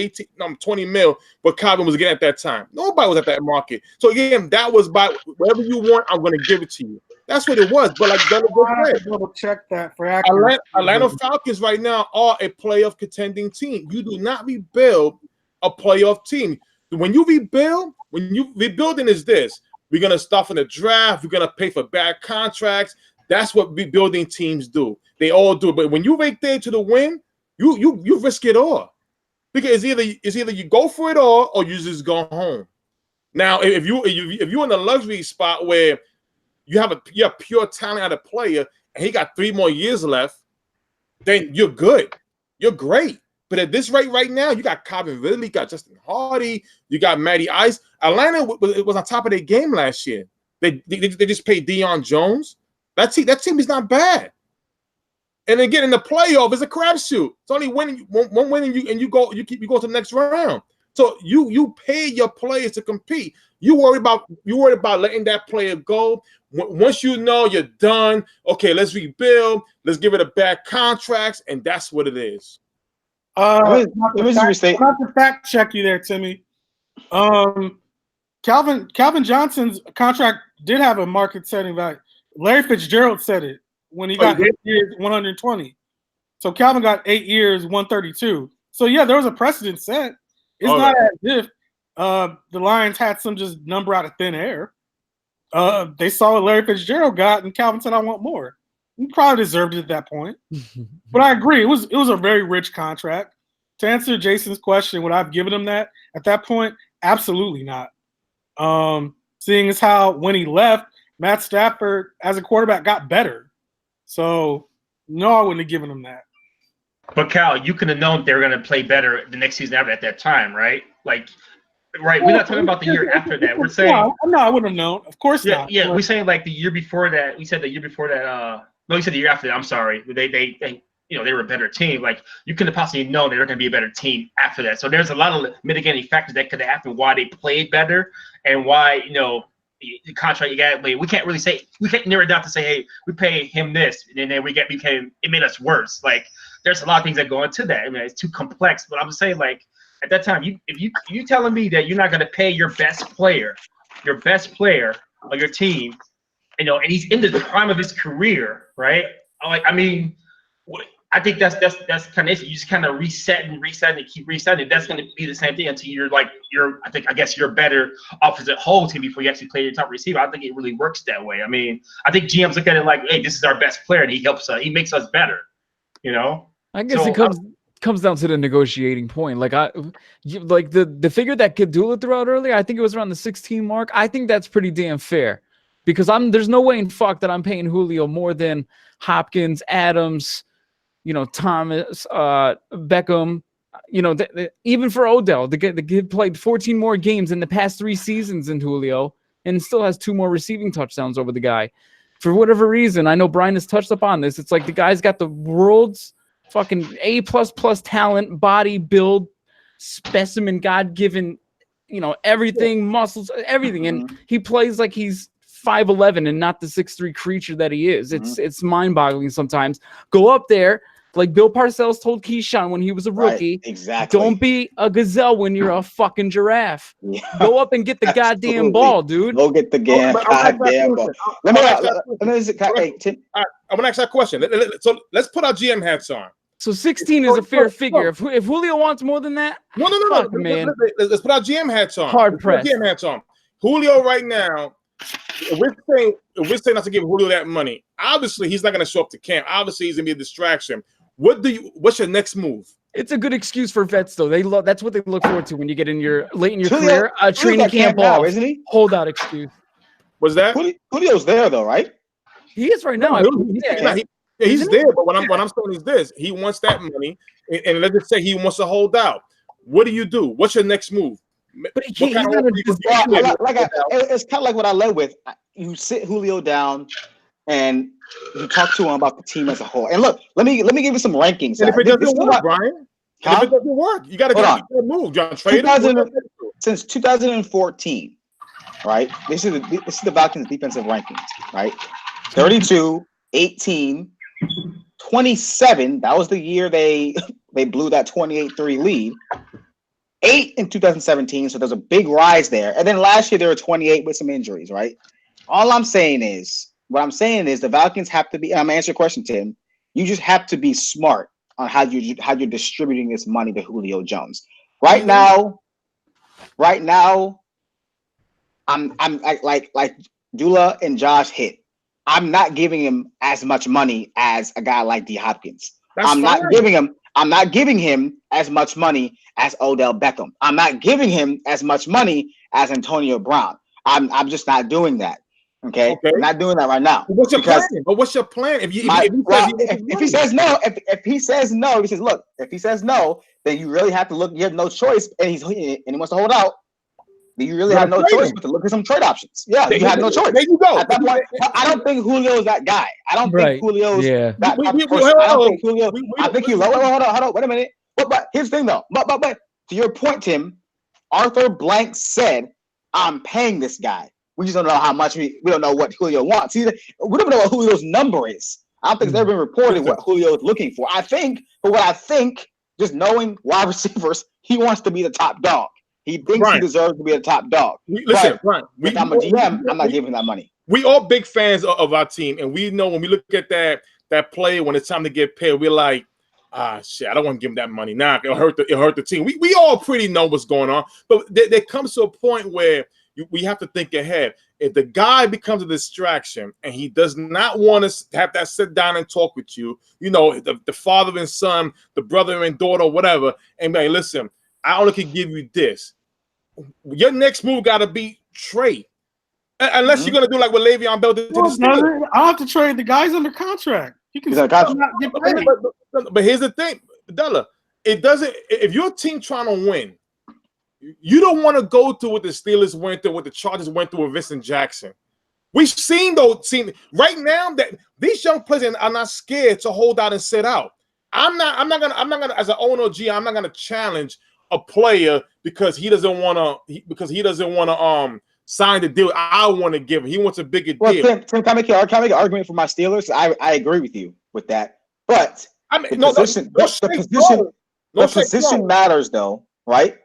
20 mil what Calvin was getting at that time. Nobody was at that market. So again, that was by whatever you want, I'm going to give it to you. That's what it was. But like double check that for accuracy. Atlanta Falcons right now are a playoff contending team. You do not rebuild a playoff team. When rebuilding is this. We're going to start from the draft. We're going to pay for bad contracts. That's what rebuilding teams do. They all do. But when you right there to the win, you risk it all. Because it's either you go for it all or you just go home. Now, if you're in a luxury spot where you have pure talent out of player and he got 3 more years left, then you're good. You're great. But at this rate right now, you got Calvin Ridley, you got Justin Hardy, you got Matty Ice. Atlanta was on top of their game last year. They just paid Deion Jones. That team is not bad. And again, in the playoff, it's a crapshoot. It's only one win and you go to the next round. So you pay your players to compete. You worry about letting that player go. Once you know you're done, okay, let's rebuild. Let's give it a bad contracts, and that's what it is. Not to fact check you there, Timmy. Calvin Johnson's contract did have a market setting value. Larry Fitzgerald said it when he got 8 years, 120. So Calvin got 8 years, 132. So yeah, there was a precedent set. It's not as if the Lions had some just number out of thin air. They saw what Larry Fitzgerald got, and Calvin said, "I want more." He probably deserved it at that point. But I agree, it was a very rich contract. To answer Jason's question, would I have given him that at that point? Absolutely not. Seeing as how when he left, Matt Stafford, as a quarterback, got better. So, no, I wouldn't have given him that. But, Cal, you could have known they were going to play better the next season after at that time, right? Like, right, we're not talking about the year after that. We're saying – No, I wouldn't have known. Of course not. Yeah, we're saying, like, the year before that. We said the year before that no, you said the year after that. I'm sorry. They were a better team. Like, you couldn't have possibly known they were going to be a better team after that. So, there's a lot of mitigating factors that could have happened why they played better and why, the contract you got. We can't really say we can't narrow it down to say, hey, we pay him this, and then it made us worse. Like there's a lot of things that go into that. I mean, it's too complex. But I'm saying like at that time, if you telling me that you're not going to pay your best player on your team, and he's in the prime of his career, right? Like I mean. I think that's kind of issue. You just kind of reset and keep resetting. That's going to be the same thing until I guess you're better off as a whole team before you actually play your top receiver. I don't think it really works that way. I mean, I think GMs look at it like, hey, this is our best player, and he helps us. He makes us better. I guess it comes down to the negotiating point. Like the figure that Kadula threw out earlier, I think it was around the 16 mark. I think that's pretty damn fair because there's no way in fuck that I'm paying Julio more than Hopkins, Adams, Thomas, Beckham, even for Odell, the kid played 14 more games in the past 3 seasons than Julio and still has 2 more receiving touchdowns over the guy. For whatever reason, I know Brian has touched up on this. It's like the guy's got the world's fucking A++ talent, body, build, specimen, God-given, everything, muscles, everything. And he plays like he's 5'11" and not the 6'3" creature that he is. It's mind-boggling sometimes. Go up there, like Bill Parcells told Keyshawn when he was a rookie. Right, exactly. Don't be a gazelle when you're a fucking giraffe. Yeah. Go up and get the goddamn ball, dude. Go get the goddamn ball. I want to ask that question. So let's put our GM hats on. So 16 is a fair figure. If Julio wants more than that, no, man. Let's put our GM hats on. Hard pressed. GM hats on. Julio right now. If we're saying not to give Julio that money, obviously he's not going to show up to camp. Obviously he's going to be a distraction. What's your next move? It's a good excuse for vets, though. That's what they look forward to when you get late in your career. Training camp now, isn't he? Holdout excuse. Was that Julio's there though, right? He is right now. He's there, but what I'm saying is this: he wants that money, and let's just say he wants to hold out. What do you do? What's your next move? But he can't. It's kind of like what I led with. You sit Julio down, and you talk to him about the team as a whole. And look, let me give you some rankings. And if it doesn't work, Brian, if it doesn't work, you got to move. John, trade since 2014, right? This is the Falcons' defensive rankings, right? 32, 18, 27. That was the year they blew that 28-3 lead. 8 in 2017, so there's a big rise there. And then last year they were 28 with some injuries, right? What I'm saying is the Falcons have to be, and I'm gonna answer your question, Tim. You just have to be smart on how you're distributing this money to Julio Jones. Right now, I'm like Dula and Josh hit. I'm not giving him as much money as a guy like D Hopkins. I'm not giving him as much money as Odell Beckham. I'm not giving him as much money as Antonio Brown. I'm just not doing that. Okay? I'm not doing that right now. What's your plan? But what's your plan? If he says no, if he says no, then you really have to look. You have no choice, and he wants to hold out. Then you really have no choice but to look at some trade options. Yeah, you have no choice. There you go. At that point, I don't think Julio's that guy. I don't think Julio's that person. I don't think Julio. I think he's low. Hold on. Wait a minute. But here's the thing, though. But to your point, Tim, Arthur Blank said, "I'm paying this guy." We just don't know how much. We don't know what Julio wants. We don't know what Julio's number is. I don't think it's ever been reported what Julio is looking for. I think, just knowing wide receivers, he wants to be the top dog. He thinks he deserves to be a top dog. Listen, Brian, if I'm a GM, I'm not giving that money. We all big fans of our team, and we know when we look at that play when it's time to get paid, we're like, shit, I don't want to give him that money. Nah, it'll hurt the team. We all pretty know what's going on, but there comes to a point where we have to think ahead. If the guy becomes a distraction and he does not want to have that sit down and talk with you, the father and son, the brother and daughter, whatever, and hey, listen, I only can give you this. Your next move got to be trade. Unless you're going to do like what Le'Veon Bell did to the Steelers. I'll have to trade. The guy's under contract. You can not get paid. But here's the thing, Della. It doesn't. If your team trying to win, you don't want to go through what the Steelers went through, what the Chargers went through with Vincent Jackson. We've seen right now that these young players are not scared to hold out and sit out. I'm not gonna as an owner of GM, I'm not gonna challenge a player because he doesn't want to signed the deal I want to give him. He wants a bigger Well, deal. Tim, can I make an argument for my Steelers? I agree with you with that, but I mean, the position matters though, right?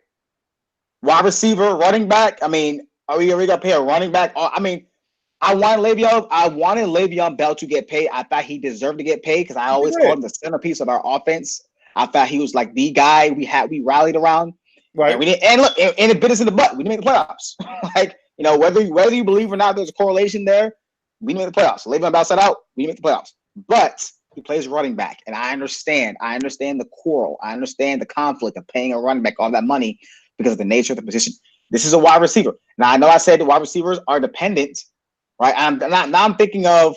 Wide receiver, running back. I mean, are we gonna pay a running back? I mean, I wanted Le'Veon Bell to get paid. I thought he deserved to get paid because I always called him the centerpiece of our offense. I thought he was like the guy we rallied around. Right. And we didn't, and look, and it bit us in the butt. We didn't make the playoffs. Like, you know, whether you believe or not, there's a correlation there. We didn't make the playoffs. Le'Veon Bell sat out. We didn't make the playoffs. But he plays running back, and I understand. I understand the quarrel. I understand the conflict of paying a running back all that money because of the nature of the position. This is a wide receiver. Now I know I said the wide receivers are dependent, right? I'm thinking of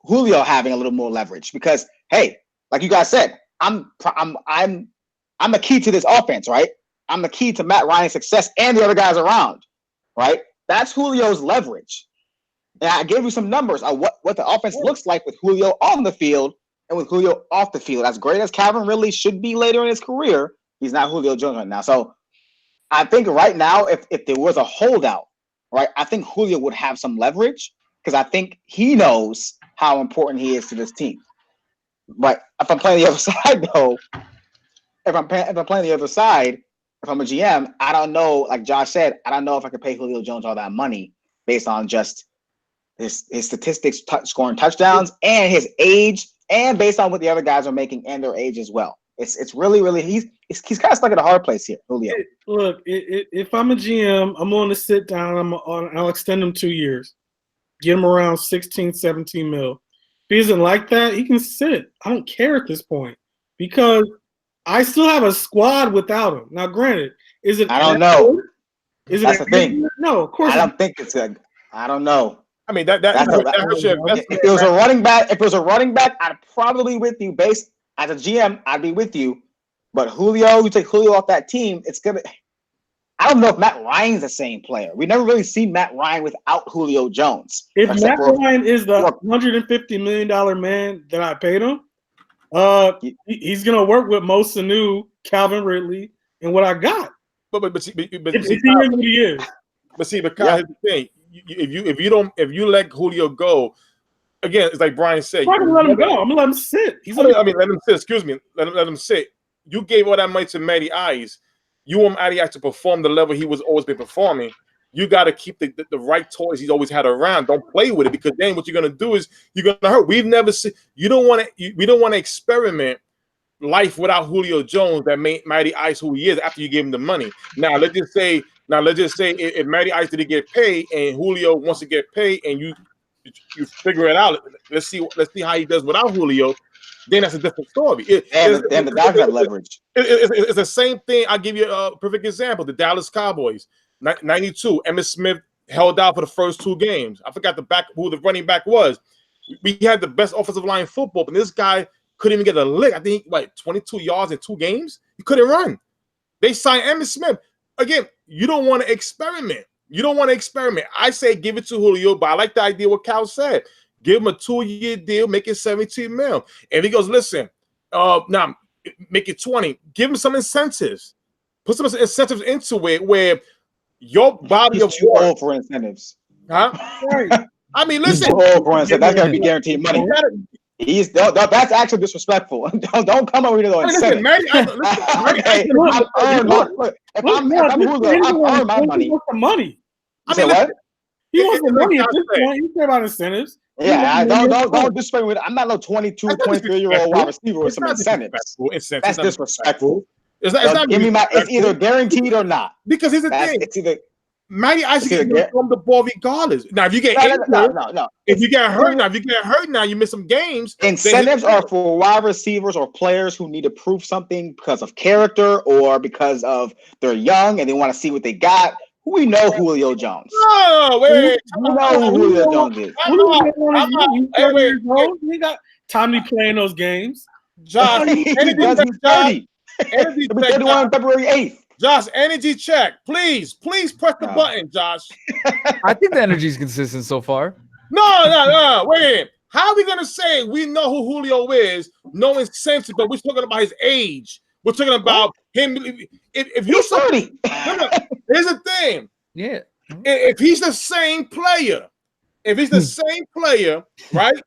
Julio having a little more leverage because, hey, like you guys said, I'm the key to this offense, right? I'm the key to Matt Ryan's success and the other guys around, right? That's Julio's leverage. And I gave you some numbers on what the offense looks like with Julio on the field and with Julio off the field. As great as Calvin Ridley should be later in his career, he's not Julio Jones right now. So I think right now, if there was a holdout, right, I think Julio would have some leverage because I think he knows how important he is to this team. But if I'm playing the other side, though, if I'm playing the other side, if I'm a GM, I don't know. Like Josh said, I don't know if I could pay Julio Jones all that money based on just his statistics, scoring touchdowns, and his age, and based on what the other guys are making and their age as well. It's really he's kind of stuck at a hard place here, Julio. Look, if I'm a GM, I'm going to sit down. I'll extend him 2 years, get him around 16, 17 mil. If he isn't like that, he can sit. I don't care at this point because I still have a squad without him. Now, granted, is it? I don't know. Is it? That's the thing. No, of course. I don't think it's good. I don't know. I mean, if it was a running back, I'd probably with you. Based as a GM, I'd be with you. But Julio, you take Julio off that team, it's gonna. I don't know if Matt Ryan's the same player. We never really seen Matt Ryan without Julio Jones. If Matt Ryan is the $150 million man that I paid him, he's gonna work with Mo Sanu, Calvin Ridley, and what I got. But see, what he is. But see, because here's the thing: if you let Julio go, again, it's like Brian said. I'm gonna let him go. I'm gonna let him sit. Let him sit. Excuse me. Let him sit. You gave all that money to Matty Ice. You want Matty Ice to perform the level he was always been performing. You got to keep the right toys he's always had around. Don't play with it because then what you're gonna do is you're gonna hurt. We've never seen. We don't want to experiment life without Julio Jones that made Matty Ice who he is after you gave him the money. Now let's just say if Matty Ice didn't get paid and Julio wants to get paid and you figure it out. Let's see how he does without Julio. Then that's a different story. And the guys have leverage. It's the same thing. I'll give you a perfect example. The Dallas Cowboys, 92. Emmitt Smith held out for the first 2 games. I forgot who the running back was. We had the best offensive line in football, but this guy couldn't even get a lick. I think 22 yards in 2 games. He couldn't run. They signed Emmitt Smith. Again, you don't want to experiment. I say give it to Julio, but I like the idea what Cal said. Give him a 2-year deal, make it 17 mil. And he goes, listen, now make it 20. Give him some incentives. Put some incentives into it where your body of too old for incentives. Huh? I mean, listen. He's too old for incentives. That's gotta be guaranteed money. That's actually disrespectful. Don't come over here to incentives. If I'm Julio, I've earned my money. He wants the money. You say what? He wants the money at this point. You care about incentives. Yeah, don't disrespect me. I'm not no 22, 23-year-old wide receiver with some incentives. That's disrespectful. It's either guaranteed or not. Because here's the thing. It's either Matty Ice can from the ball regardless. Now, if you get no. If you get hurt now, you miss some games. Incentives are for wide receivers or players who need to prove something because of character or because of they're young and they want to see what they got. We know Julio Jones. Oh, wait. We know who Julio Jones is. He got time to be playing those games. Josh, he's 30. He'll be 31 on February 8th. Josh, energy check. Please press the button, Josh. I think the energy is consistent so far. No. Wait. How are we going to say we know who Julio is, no incentive, but we're talking about his age? We're talking about him. If you're 30. Here's the thing. Yeah. If he's the same player, right?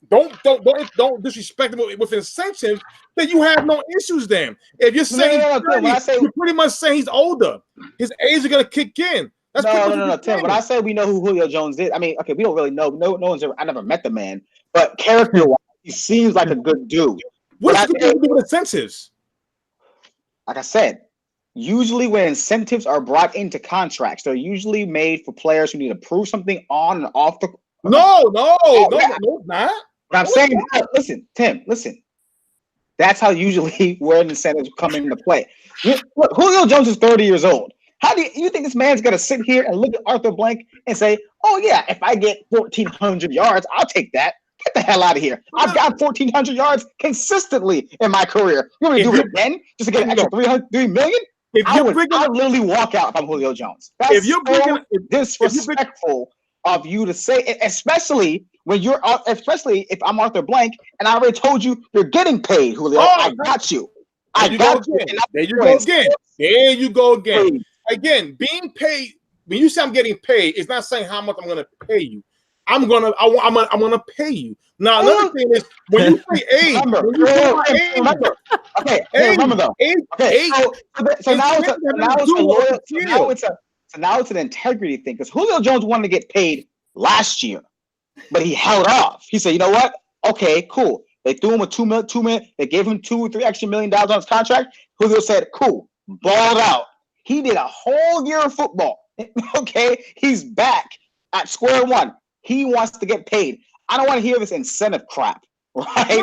Don't disrespect him with incentives. Then you have no issues. Then if you're saying you're pretty much saying he's older, his age is gonna kick in. That's no, Tim. When I say we know who Julio Jones is, I mean, okay, we don't really know. No one's ever. I never met the man, but character-wise, he seems like a good dude. What is going to do with incentives? Like I said, usually when incentives are brought into contracts, they're usually made for players who need to prove something on and off the. No, not. But I'm saying, listen, Tim, listen. That's how usually where incentives come into play. Look, Julio Jones is 30 years old. How do you think this man's gonna sit here and look at Arthur Blank and say, "Oh yeah, if I get 1,400 yards, I'll take that. Get the hell out of here. I've got 1,400 yards consistently in my career. You want me to do it again just to get an extra 3 million? I would literally walk out if I'm Julio Jones. That's disrespectful of you to say, especially if I'm Arthur Blank and I already told you you're getting paid, Julio. I got you. There you go again. Again, being paid. When you say I'm getting paid, it's not saying how much I'm going to pay you. I'm gonna pay you. Now another thing is when you say age. Remember though. So now it's an integrity thing because Julio Jones wanted to get paid last year, but he held off. He said, "You know what? Okay, cool." They threw him a $2 million. They gave him $2 or $3 extra million on his contract. Julio said, "Cool, balled out." He did a whole year of football. Okay, he's back at square one. He wants to get paid. I don't want to hear this incentive crap, right?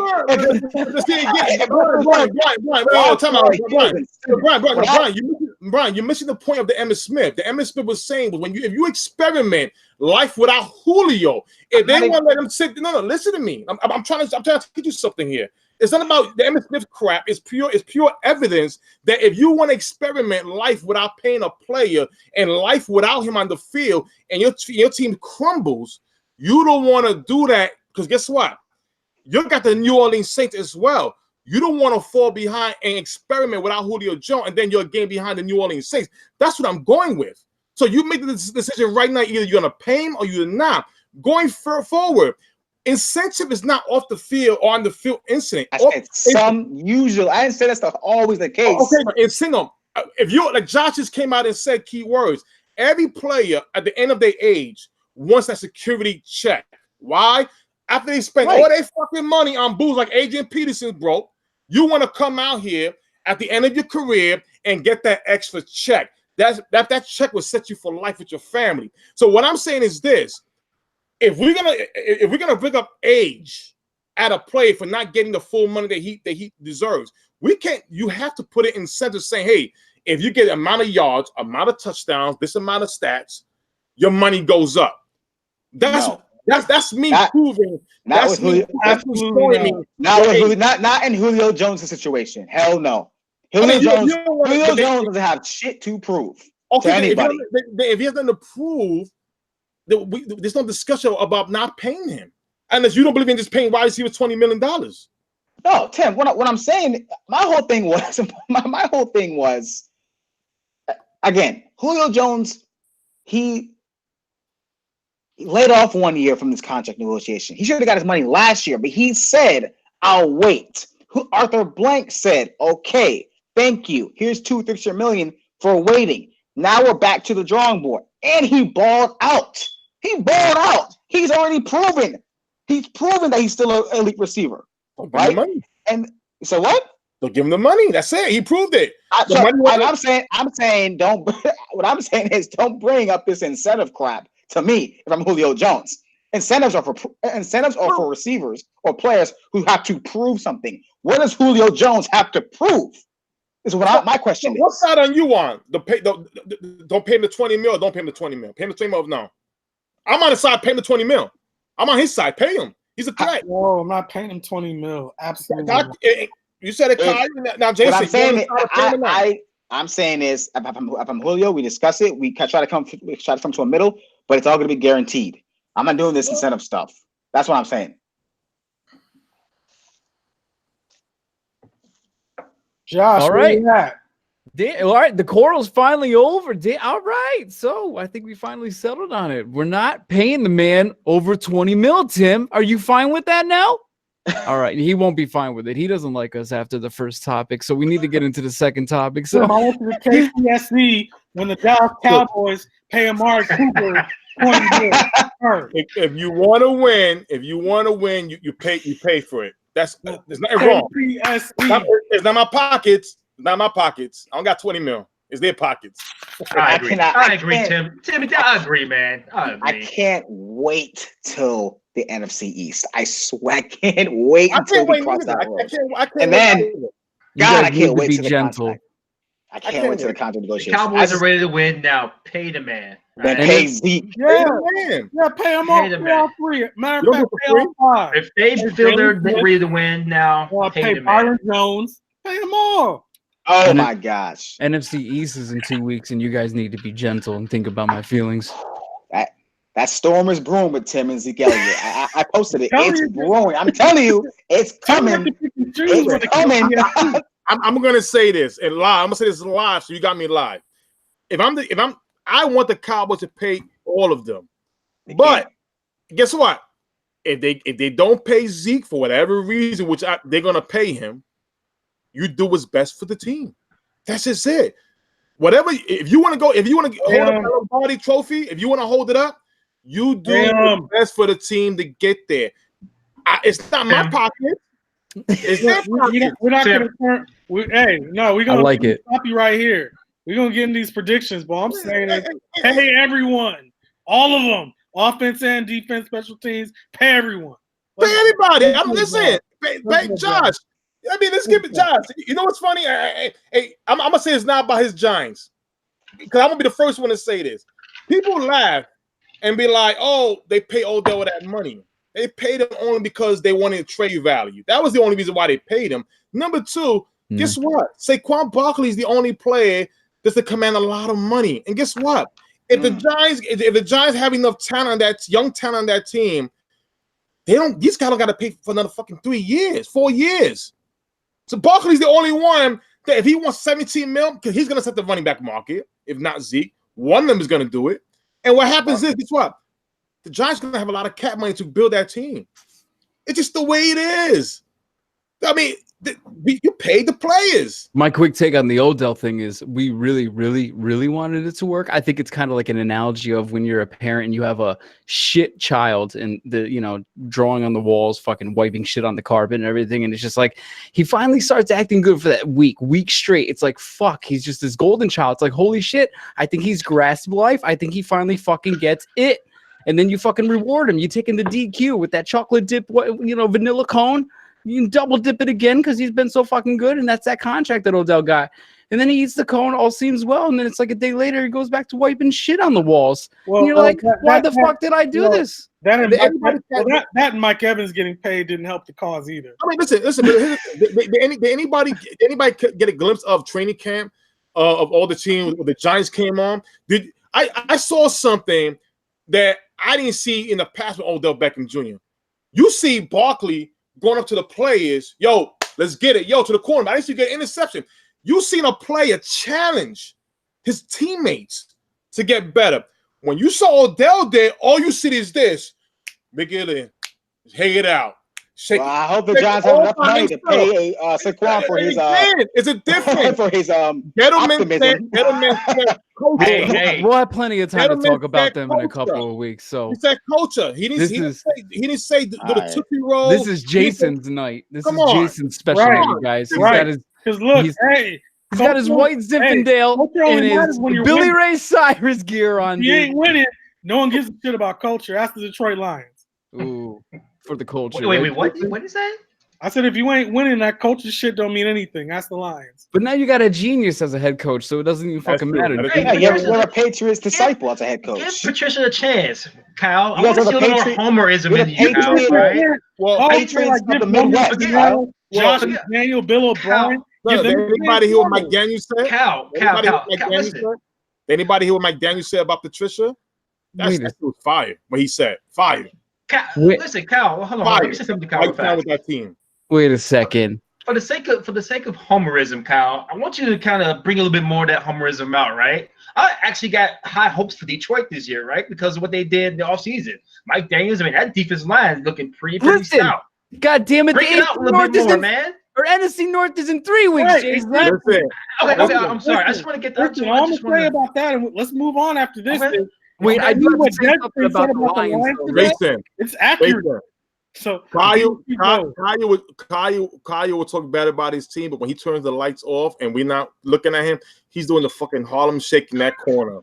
Brian, you're missing the point of the Emmitt Smith. The Emmitt Smith was saying was if you experiment life without Julio, if they want to let him sit, no, listen to me. I'm trying to teach you something here. It's not about the Emmitt Smith crap. It's pure evidence that if you want to experiment life without paying a player and life without him on the field, and your team crumbles, you don't want to do that because guess what? You got the New Orleans Saints as well. You don't want to fall behind and experiment without Julio Jones, and then you're a game behind the New Orleans Saints. That's what I'm going with. So you make the decision right now. Either you're going to pay him or you're not. Going forward, incentive is not off the field or on the field incident. I didn't say that's always the case. Okay, but if you like Josh just came out and said key words, every player at the end of their age wants that security check. Why? After they spend all their fucking money on booze like Adrian Peterson broke, you want to come out here at the end of your career and get that extra check. That check will set you for life with your family. So what I'm saying is this: if we're gonna bring up age at a player for not getting the full money that he deserves, we can't. You have to put it in incentive saying, hey, if you get amount of yards, amount of touchdowns, this amount of stats, your money goes up. That's me proving. Not in Julio Jones' situation. Hell no. Julio Jones doesn't have shit to prove to anybody. If he has nothing to prove, there's no discussion about not paying him. Unless you don't believe in just paying wide receiver $20 million. No, Tim. What I'm saying, my whole thing was, again, Julio Jones, he laid off 1 year from this contract negotiation. He should have got his money last year, but he said, "I'll wait." Arthur Blank said, "Okay, thank you. Here's $2 million for waiting." Now we're back to the drawing board, and he balled out. He's already proven. He's proven that he's still an elite receiver, right? And so what? They'll give him the money. That's it. He proved it. I'm saying don't. What I'm saying is don't bring up this incentive crap to me if I'm Julio Jones. Incentives are for receivers or players who have to prove something. What does Julio Jones have to prove? Is what my question is. What side are you on? Don't pay him the $20 million. Don't pay him the $20 million. Pay him the $20 million. No, I'm on the side. Pay him the $20 million. I'm on his side. Pay him. He's a threat. No, I'm not paying him $20 million. Absolutely. You said it, Kai. Now, Jason. I'm saying is, if I'm Julio, we discuss it. We try to come to a middle, but it's all going to be guaranteed. I'm not doing this incentive stuff. That's what I'm saying. Josh, all right. All right, the Quarrel's finally over. All right, so I think we finally settled on it. We're not paying the man over 20 mil, Tim. Are you fine with that now? All right, he won't be fine with it. He doesn't like us after the first topic, so we need to get into the second topic. So I went to the KCSC when the Dallas Cowboys pay Amari Cooper 20 million. If you want to win, you pay for it. There's nothing wrong. It's not my pockets. Not my pockets. I don't got 20 mil. It's their pockets. I agree, Tim. I agree, man. I can't wait till the NFC East. I swear, I can't wait until we cross that road. And then, God, I can't wait to be gentle. I can't wait to the contract negotiation. Cowboys are ready to win now. Pay the man. Then pay Zeke. Yeah, pay them all three. Matter of fact, pay all five. If they feel they're ready to win now, pay Byron Jones. Pay them all. Oh my gosh. NFC East is in 2 weeks, and you guys need to be gentle and think about my feelings. That storm is brewing with Tim and Zeke Elliott. I posted it. It's brewing. I'm telling you, it's coming. It's coming. I'm gonna say this and live. I'm gonna say this live, so you got me live. I want the Cowboys to pay all of them, but guess what? If they don't pay Zeke for whatever reason, which they're gonna pay him, you do what's best for the team. That's just it. Whatever. If you want to hold a body trophy, if you want to hold it up, you do what's best for the team to get there. It's not my pocket. We're not going to turn. We're going to stop you right here. We're going to get in these predictions, but I'm saying pay everyone. All of them. Offense and defense, special teams. Pay everyone. Pay everybody. I'm listening. Pay Josh. I mean, let's give it Josh. You know what's funny? I'm going to say it's not about his Giants. Because I'm going to be the first one to say this. People laugh and be like, oh, they pay Odell with that money. They paid him only because they wanted trade value. That was the only reason why they paid him. Number two, guess what? Saquon Barkley is the only player that's to command a lot of money. And guess what? If the Giants have enough talent, that young talent on that team, these guys don't got to pay for another fucking 4 years. So Barkley's the only one that if he wants 17 mil, because he's gonna set the running back market, if not Zeke, one of them is gonna do it. And what happens is, guess what? The Giants are going to have a lot of cap money to build that team. It's just the way it is. I mean, you pay the players. My quick take on the Odell thing is we really, really, really wanted it to work. I think it's kind of like an analogy of when you're a parent and you have a shit child and drawing on the walls, fucking wiping shit on the carpet and everything. And it's just like, he finally starts acting good for that week straight. It's like, fuck, he's just this golden child. It's like, holy shit. I think he's grasped life. I think he finally fucking gets it. And then you fucking reward him. You take in the DQ with that chocolate dip, vanilla cone. You can double dip it again because he's been so fucking good. And that's that contract that Odell got. And then he eats the cone, all seems well. And then it's like a day later, he goes back to wiping shit on the walls. Well, and you're like, why the fuck did I do this? That and Mike Evans getting paid didn't help the cause either. I mean, listen. Did anybody get a glimpse of training camp of all the teams where the Giants came on? I saw something that I didn't see in the past with Odell Beckham Jr. You see Barkley going up to the players, yo, let's get it, yo, to the corner. I didn't see you get an interception. You seen a player challenge his teammates to get better. When you saw Odell there, all you see is this. Big it in. Hang it out. I hope the Giants have enough money to pay Saquon for his it's a difference for his optimism. We'll have plenty of time to talk about them in a couple of weeks. So he said culture. He didn't say do the Tootsie Roll. This is Jason's night. This is Jason's special night, guys. He's got his he's got his white Zinfandel and his Billy Ray Cyrus gear on. He ain't winning. No one gives a shit about culture. That's the Detroit Lions. Ooh. For the culture. Wait, what did you say? I said if you ain't winning, that culture shit don't mean anything. That's the Lions. But now you got a genius as a head coach, so it doesn't even fucking matter. You're a Patriots disciple as a head coach. Give Patricia a chance, Kyle. I want to see a little more homerism in you, Kyle, right? Well, Patriots of the Midwest. Josh McDaniel, Bill O'Brien. Anybody hear what Mike Daniel said? Cal, anybody hear what Mike Daniel said about Patricia? That was fire. What he said, fire. Listen, Cal, hold on. Let me say something to Cal. With that team. Wait a second. for the sake of homerism, Kyle, I want you to kind of bring a little bit more of that homerism out, right? I actually got high hopes for Detroit this year, right? Because of what they did in the offseason. Mike Daniels, I mean, that defensive line is looking pretty stout. God damn it, Bring the it out a little North bit more, is man. or NFC North is in 3 weeks, Right, Jason. exactly. Okay, I'm sorry. I just want to get that. Listen, all I'm gonna say about that, and let's move on after this. Okay. Is, Wait, I do have what to say something Deadspin about said the Lions. Lions though. today. Jason, It's accurate. Jason. So Kyle will talk bad about his team, but when he turns the lights off and we're not looking at him, he's doing the fucking Harlem Shake in that corner.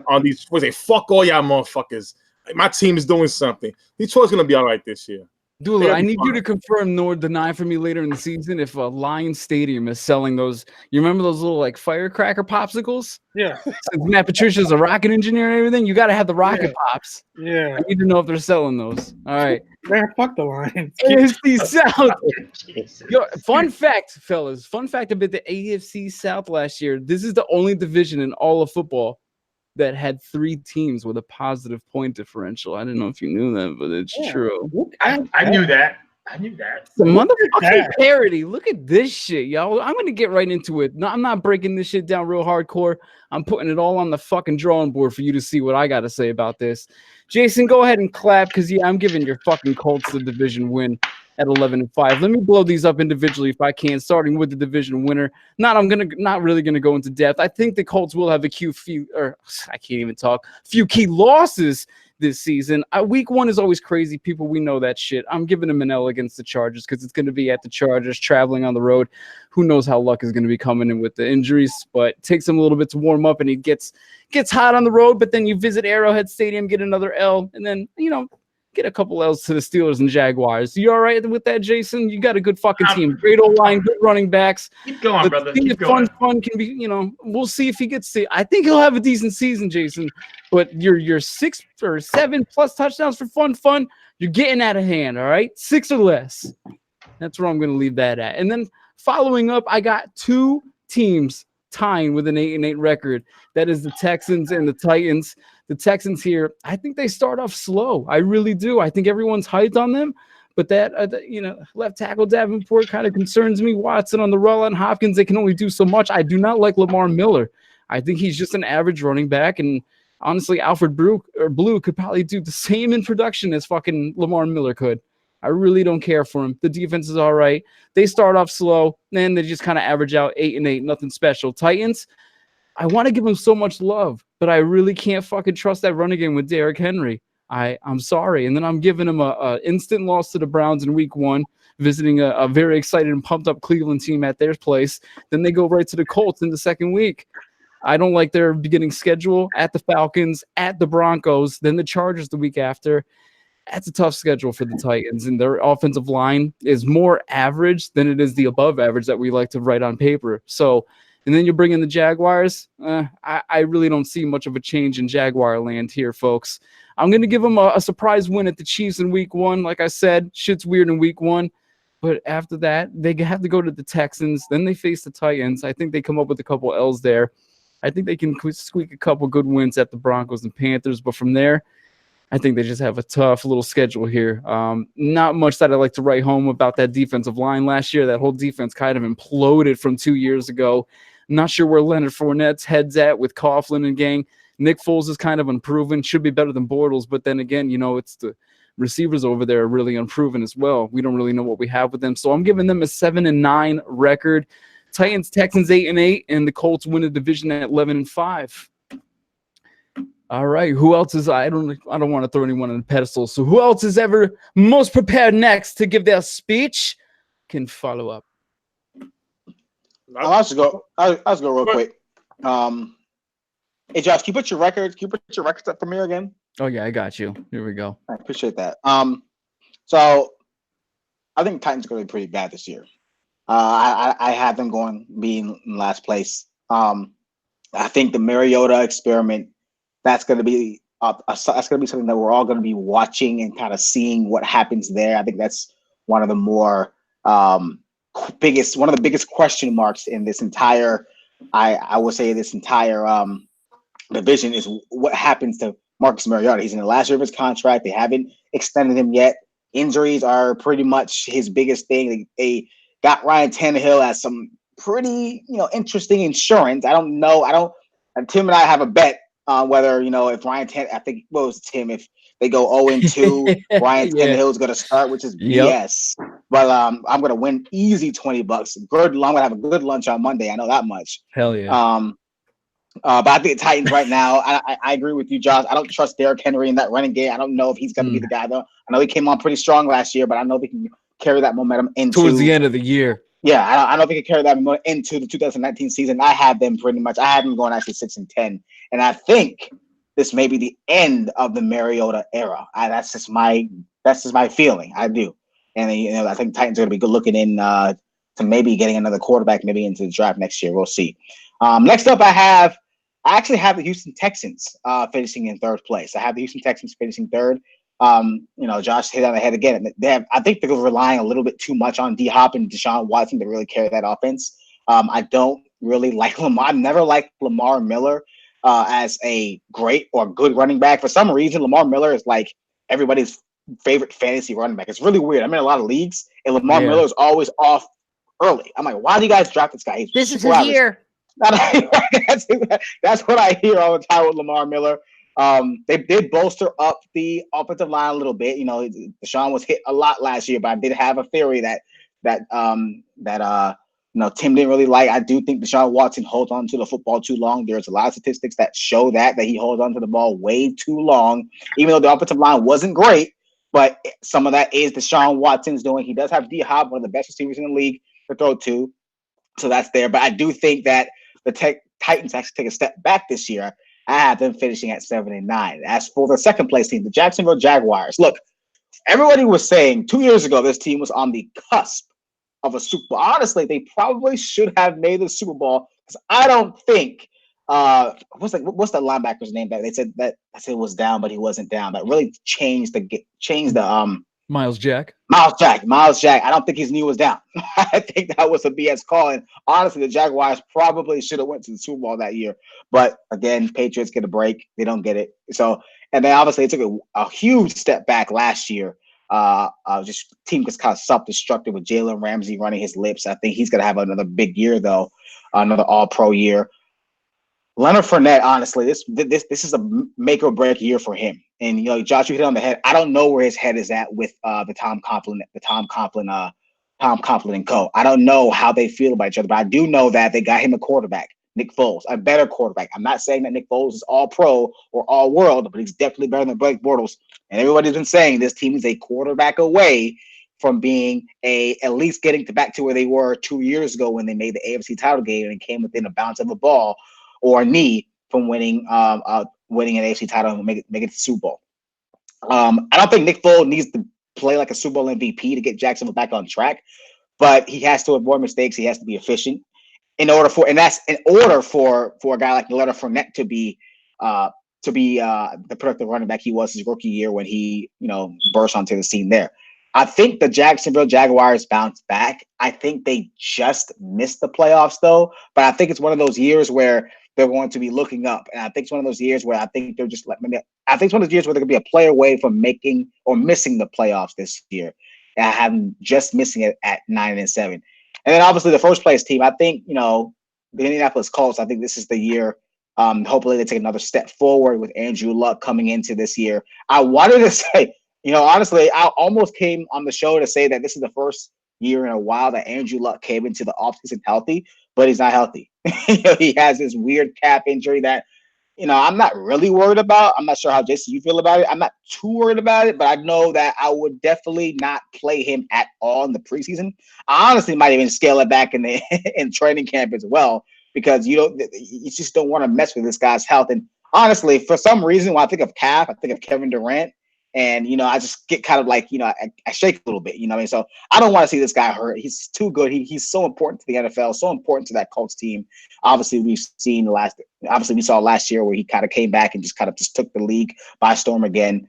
On these, we say, fuck all y'all motherfuckers. My team is doing something. Detroit's gonna be all right this year. Dula, I need you to confirm nor deny for me later in the season if Lions Stadium is selling those. You remember those little like firecracker popsicles? yeah, Since Matt Patricia's a rocket engineer and everything, you got to have the rocket pops. yeah. I need to know if they're selling those. All right. Man, fuck the Lions. AFC South. Jesus. Yo, fun fact, fellas. Fun fact about the AFC South last year. This is the only division in all of football that had 3 teams with a positive point differential. I didn't know if you knew that, but it's true. I knew that. I knew that. The motherfucking that. parody. Look at this shit, y'all. I'm gonna get right into it. No, I'm not breaking this shit down real hardcore. I'm putting it all on the fucking drawing board for you to see what I gotta say about this. Jason, go ahead and clap because I'm giving your fucking Colts the division win at 11-5. Let me blow these up individually if I can, starting with the division winner. Not really gonna go into depth. I think the Colts will have a few key losses this season. Week 1 is always crazy, people. We know that shit. I'm giving them an L against the Chargers because it's going to be at the Chargers, traveling on the road. Who knows how Luck is going to be coming in with the injuries, but it takes him a little bit to warm up, and he gets hot on the road. But then you visit Arrowhead Stadium, get another L, and then get a couple L's to the Steelers and Jaguars. You all right with that, Jason? You got a good fucking team. Great old line, good running backs. Keep going, brother. Keep fun going. can be, we'll see if he gets to. I think he'll have a decent season, Jason. But your 6 or 7 plus touchdowns for fun, you're getting out of hand, all right? 6 or less. That's where I'm going to leave that at. And then following up, I got 2 teams tying with an 8-8 record. That is the Texans and the Titans. The Texans here, I think they start off slow. I really do. I think everyone's hyped on them. But that, left tackle Davenport kind of concerns me. Watson on the roll, and Hopkins, they can only do so much. I do not like Lamar Miller. I think he's just an average running back. And honestly, Alfred Blue could probably do the same in production as fucking Lamar Miller could. I really don't care for him. The defense is all right. They start off slow, then they just kind of average out 8-8, nothing special. Titans, I want to give them so much love, but I really can't fucking trust that running game with Derrick Henry. I'm sorry. And then I'm giving him a instant loss to the Browns in week 1, visiting a very excited and pumped up Cleveland team at their place. Then they go right to the Colts in the second week. I don't like their beginning schedule at the Falcons, at the Broncos, then the Chargers the week after. That's a tough schedule for the Titans, and their offensive line is more average than it is the above average that we like to write on paper. So, and then you bring in the Jaguars. I really don't see much of a change in Jaguar land here, folks. I'm going to give them a surprise win at the Chiefs in week 1. Like I said, shit's weird in week 1. But after that, they have to go to the Texans. Then they face the Titans. I think they come up with a couple L's there. I think they can squeak a couple good wins at the Broncos and Panthers. But from there, I think they just have a tough little schedule here. Not much that I like to write home about that defensive line last year. That whole defense kind of imploded from 2 years ago. I'm not sure where Leonard Fournette's head's at with Coughlin and gang. Nick Foles is kind of unproven. Should be better than Bortles. But then again, it's the receivers over there are really unproven as well. We don't really know what we have with them. So I'm giving them a 7-9 record. Titans, Texans 8-8, and the Colts win the division at 11-5. All right, who else is I don't want to throw anyone on the pedestal. So who else is ever most prepared next to give their speech can follow up. I'll just go real quick. Hey Josh, can you put your records up for me again? Oh yeah, I got you. Here we go. I appreciate that. So I think Titans are going to be pretty bad this year. I have them being in last place. I think the Mariota experiment, that's going to be something that we're all going to be watching and kind of seeing what happens there. I think that's one of the more biggest question marks in this entire, I would say this entire division is what happens to Marcus Mariota. He's in the last year of his contract. They haven't extended him yet. Injuries are pretty much his biggest thing. They got Ryan Tannehill as some pretty, interesting insurance. I don't know. And Tim and I have a bet on whether, if Ryan Tannehill, I think, what was Tim, if they go 0-2, Ryan Tannehill is going to start, which is BS. But I'm going to win easy $20. Good, I'm going to have a good lunch on Monday. I know that much. Hell yeah. But I think the Titans right now, I agree with you, Josh. I don't trust Derrick Henry in that running game. I don't know if he's going to be the guy, though. I know he came on pretty strong last year, but I know they can carry that momentum into towards the end of the year. Yeah, I don't think they can carry that momentum into the 2019 season. I have them pretty much. I have them going actually 6-10, and I think this may be the end of the Mariota era. That's just my feeling. I do, and I think Titans are going to be good looking in to maybe getting another quarterback, maybe into the draft next year. We'll see. Next up, I actually have the Houston Texans finishing in third place. I have the Houston Texans finishing third. Josh hit on the head again. I think they're relying a little bit too much on D-Hop and Deshaun Watson to really carry that offense. I don't really like Lamar. I've never liked Lamar Miller as a great or good running back. For some reason, Lamar Miller is like everybody's favorite fantasy running back. It's really weird. I'm in a lot of leagues, and Lamar Miller is always off early. I'm like, why do you guys draft this guy? This is his year. That's what I hear all the time with Lamar Miller. They did bolster up the offensive line a little bit. Deshaun was hit a lot last year, but I did have a theory that Tim didn't really like. I do think Deshaun Watson holds on to the football too long. There's a lot of statistics that show that he holds on to the ball way too long, even though the offensive line wasn't great. But some of that is Deshaun Watson's doing. He does have D-Hop, one of the best receivers in the league to throw to. So that's there. But I do think that the Titans actually take a step back this year. I have them finishing at 7-9. As for the second place team, the Jacksonville Jaguars. Look, everybody was saying 2 years ago this team was on the cusp of a Super Bowl. Honestly, they probably should have made the Super Bowl because I don't think what's the linebacker's name that they said that I said was down, but he wasn't down. That really changed the Miles Jack. Miles Jack. I don't think his knee was down. I think that was a BS call. And honestly, the Jaguars probably should have went to the Super Bowl that year. But again, Patriots get a break. They don't get it. So, and then obviously they took a huge step back last year. Just team was kind of self-destructive with Jalen Ramsey running his lips. I think he's going to have another big year, though, another all-pro year. Leonard Fournette, honestly, this is a make or break year for him. And Josh, you hit on the head. I don't know where his head is at with the Tom Coughlin and co. I don't know how they feel about each other, but I do know that they got him a quarterback, Nick Foles, a better quarterback. I'm not saying that Nick Foles is all pro or all world, but he's definitely better than Blake Bortles. And everybody's been saying this team is a quarterback away from being at least getting back to where they were 2 years ago when they made the AFC title game and came within a bounce of a ball or a knee from winning an AFC title and make it to the Super Bowl. I don't think Nick Foles needs to play like a Super Bowl MVP to get Jacksonville back on track, but he has to avoid mistakes. He has to be efficient in order for a guy like Leonard Fournette to be the productive running back he was his rookie year when he burst onto the scene there. I think the Jacksonville Jaguars bounced back. I think they just missed the playoffs though, but I think it's one of those years where they're going to be looking up. And I think it's one of those years where I think they're just I think it's one of those years where they're going to be a player away from making or missing the playoffs this year. And I have them just missing it at 9-7. And then obviously the first place team, I think, the Indianapolis Colts, I think this is the year. Hopefully they take another step forward with Andrew Luck coming into this year. I wanted to say, honestly, I almost came on the show to say that this is the first year in a while that Andrew Luck came into the offseason healthy, but he's not healthy. He has this weird calf injury that, I'm not really worried about. I'm not sure how, Jason, you feel about it. I'm not too worried about it, but I know that I would definitely not play him at all in the preseason. I honestly might even scale it back in training camp as well, because you just don't want to mess with this guy's health. And honestly, for some reason, when I think of calf, I think of Kevin Durant. And, I just get kind of like, I shake a little bit, So I don't want to see this guy hurt. He's too good. He's so important to the NFL, so important to that Colts team. Obviously, we saw last year where he kind of came back and just took the league by storm again.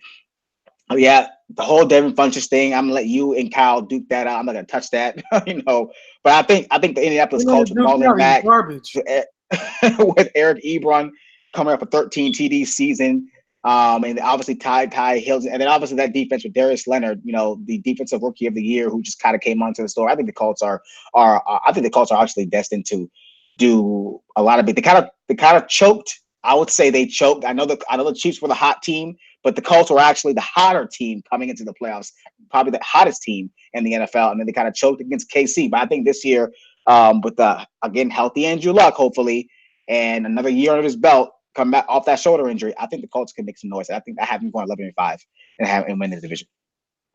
Yeah, the whole Devin Funchess thing, I'm going to let you and Kyle duke that out. I'm not going to touch that, But I think the Indianapolis Colts are falling back with Eric Ebron coming up a 13 TD season. And obviously Ty Hills, and then obviously that defense with Darius Leonard, the defensive rookie of the year who just kind of came onto the store. I think the Colts are actually destined to do a lot of it. They kind of choked. I would say they choked. I know the Chiefs were the hot team, but the Colts were actually the hotter team coming into the playoffs, probably the hottest team in the NFL, and then they kind of choked against KC. But I think this year, with the again healthy Andrew Luck, hopefully, and another year under his belt, come back off that shoulder injury, I think the Colts can make some noise. I think I have them going 11-5 and win the division.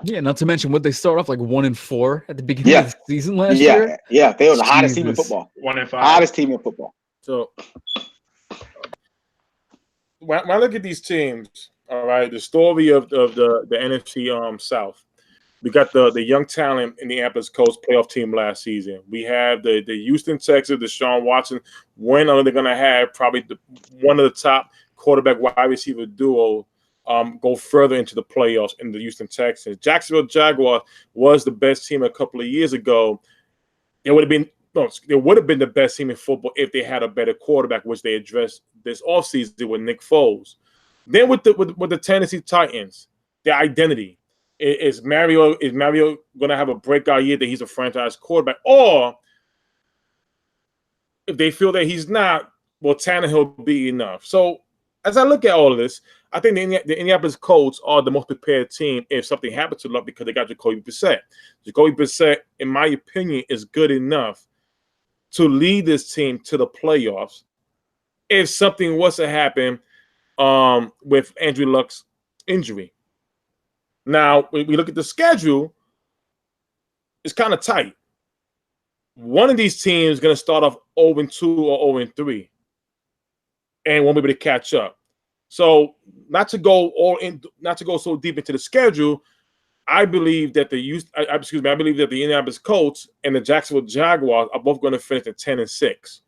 Yeah, not to mention, would they start off like 1-4 at the beginning of the season last year? Yeah, they were the hottest team in football. 1-5, hottest team in football. So when I look at these teams, all right, the story of the NFC South. We got the young talent in the Indianapolis Colts playoff team last season. We have the Houston Texans, Deshaun Watson. When are they going to have probably one of the top quarterback wide receiver duo go further into the playoffs in the Houston Texans? Jacksonville Jaguars was the best team a couple of years ago. It would have been the best team in football if they had a better quarterback, which they addressed this offseason with Nick Foles. Then with the Tennessee Titans, their identity. Is Mario going to have a breakout year that he's a franchise quarterback? Or if they feel that he's not, will Tannehill be enough? So as I look at all of this, I think the Indianapolis Colts are the most prepared team if something happens to Luck because they got Jacoby Brissett. Jacoby Brissett, in my opinion, is good enough to lead this team to the playoffs if something was to happen with Andrew Luck's injury. Now, when we look at the schedule, it's kind of tight. One of these teams is going to start off 0-2 or 0-3 and won't be able to catch up. So, not to go so deep into the schedule, I believe that the Indianapolis Colts and the Jacksonville Jaguars are both going to finish at 10-6.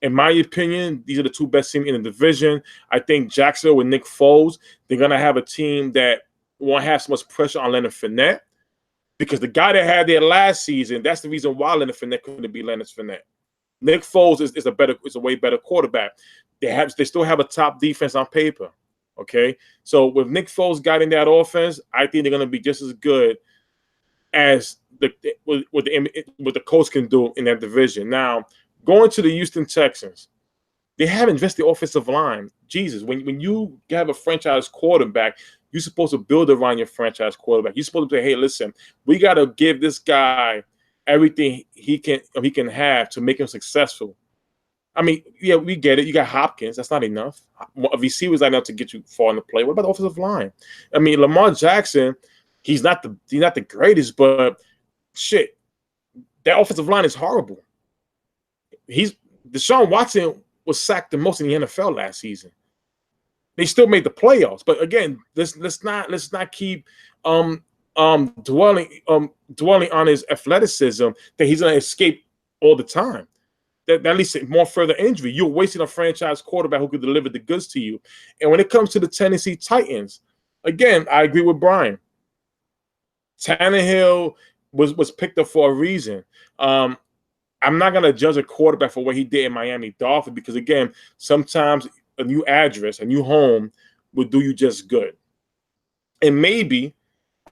In my opinion, these are the two best teams in the division. I think Jacksonville with Nick Foles, they're going to have a team that won't have so much pressure on Leonard Fournette because the guy that had there last season, that's the reason why Leonard Fournette couldn't be Leonard Fournette. Nick Foles is a way better quarterback. They still have a top defense on paper. Okay, so with Nick Foles got in that offense, I think they're going to be just as good as what the Colts can do in that division. Now, going to the Houston Texans, they haven't invested the offensive line. Jesus, when you have a franchise quarterback, you're supposed to build around your franchise quarterback. You're supposed to say, hey, listen, we got to give this guy everything he can have to make him successful. I mean, yeah, we get it. You got Hopkins. That's not enough. A receiver is not enough to get you far in the play. What about the offensive line? I mean, Lamar Jackson, he's not the greatest, but shit, that offensive line is horrible. Deshaun Watson was sacked the most in the NFL last season. They still made the playoffs, but again, let's not keep dwelling on his athleticism that he's going to escape all the time. That leads to more further injury. You're wasting a franchise quarterback who could deliver the goods to you. And when it comes to the Tennessee Titans, again, I agree with Brian. Tannehill was picked up for a reason. I'm not going to judge a quarterback for what he did in Miami Dolphins because, again, sometimes a new address, a new home will do you just good. And maybe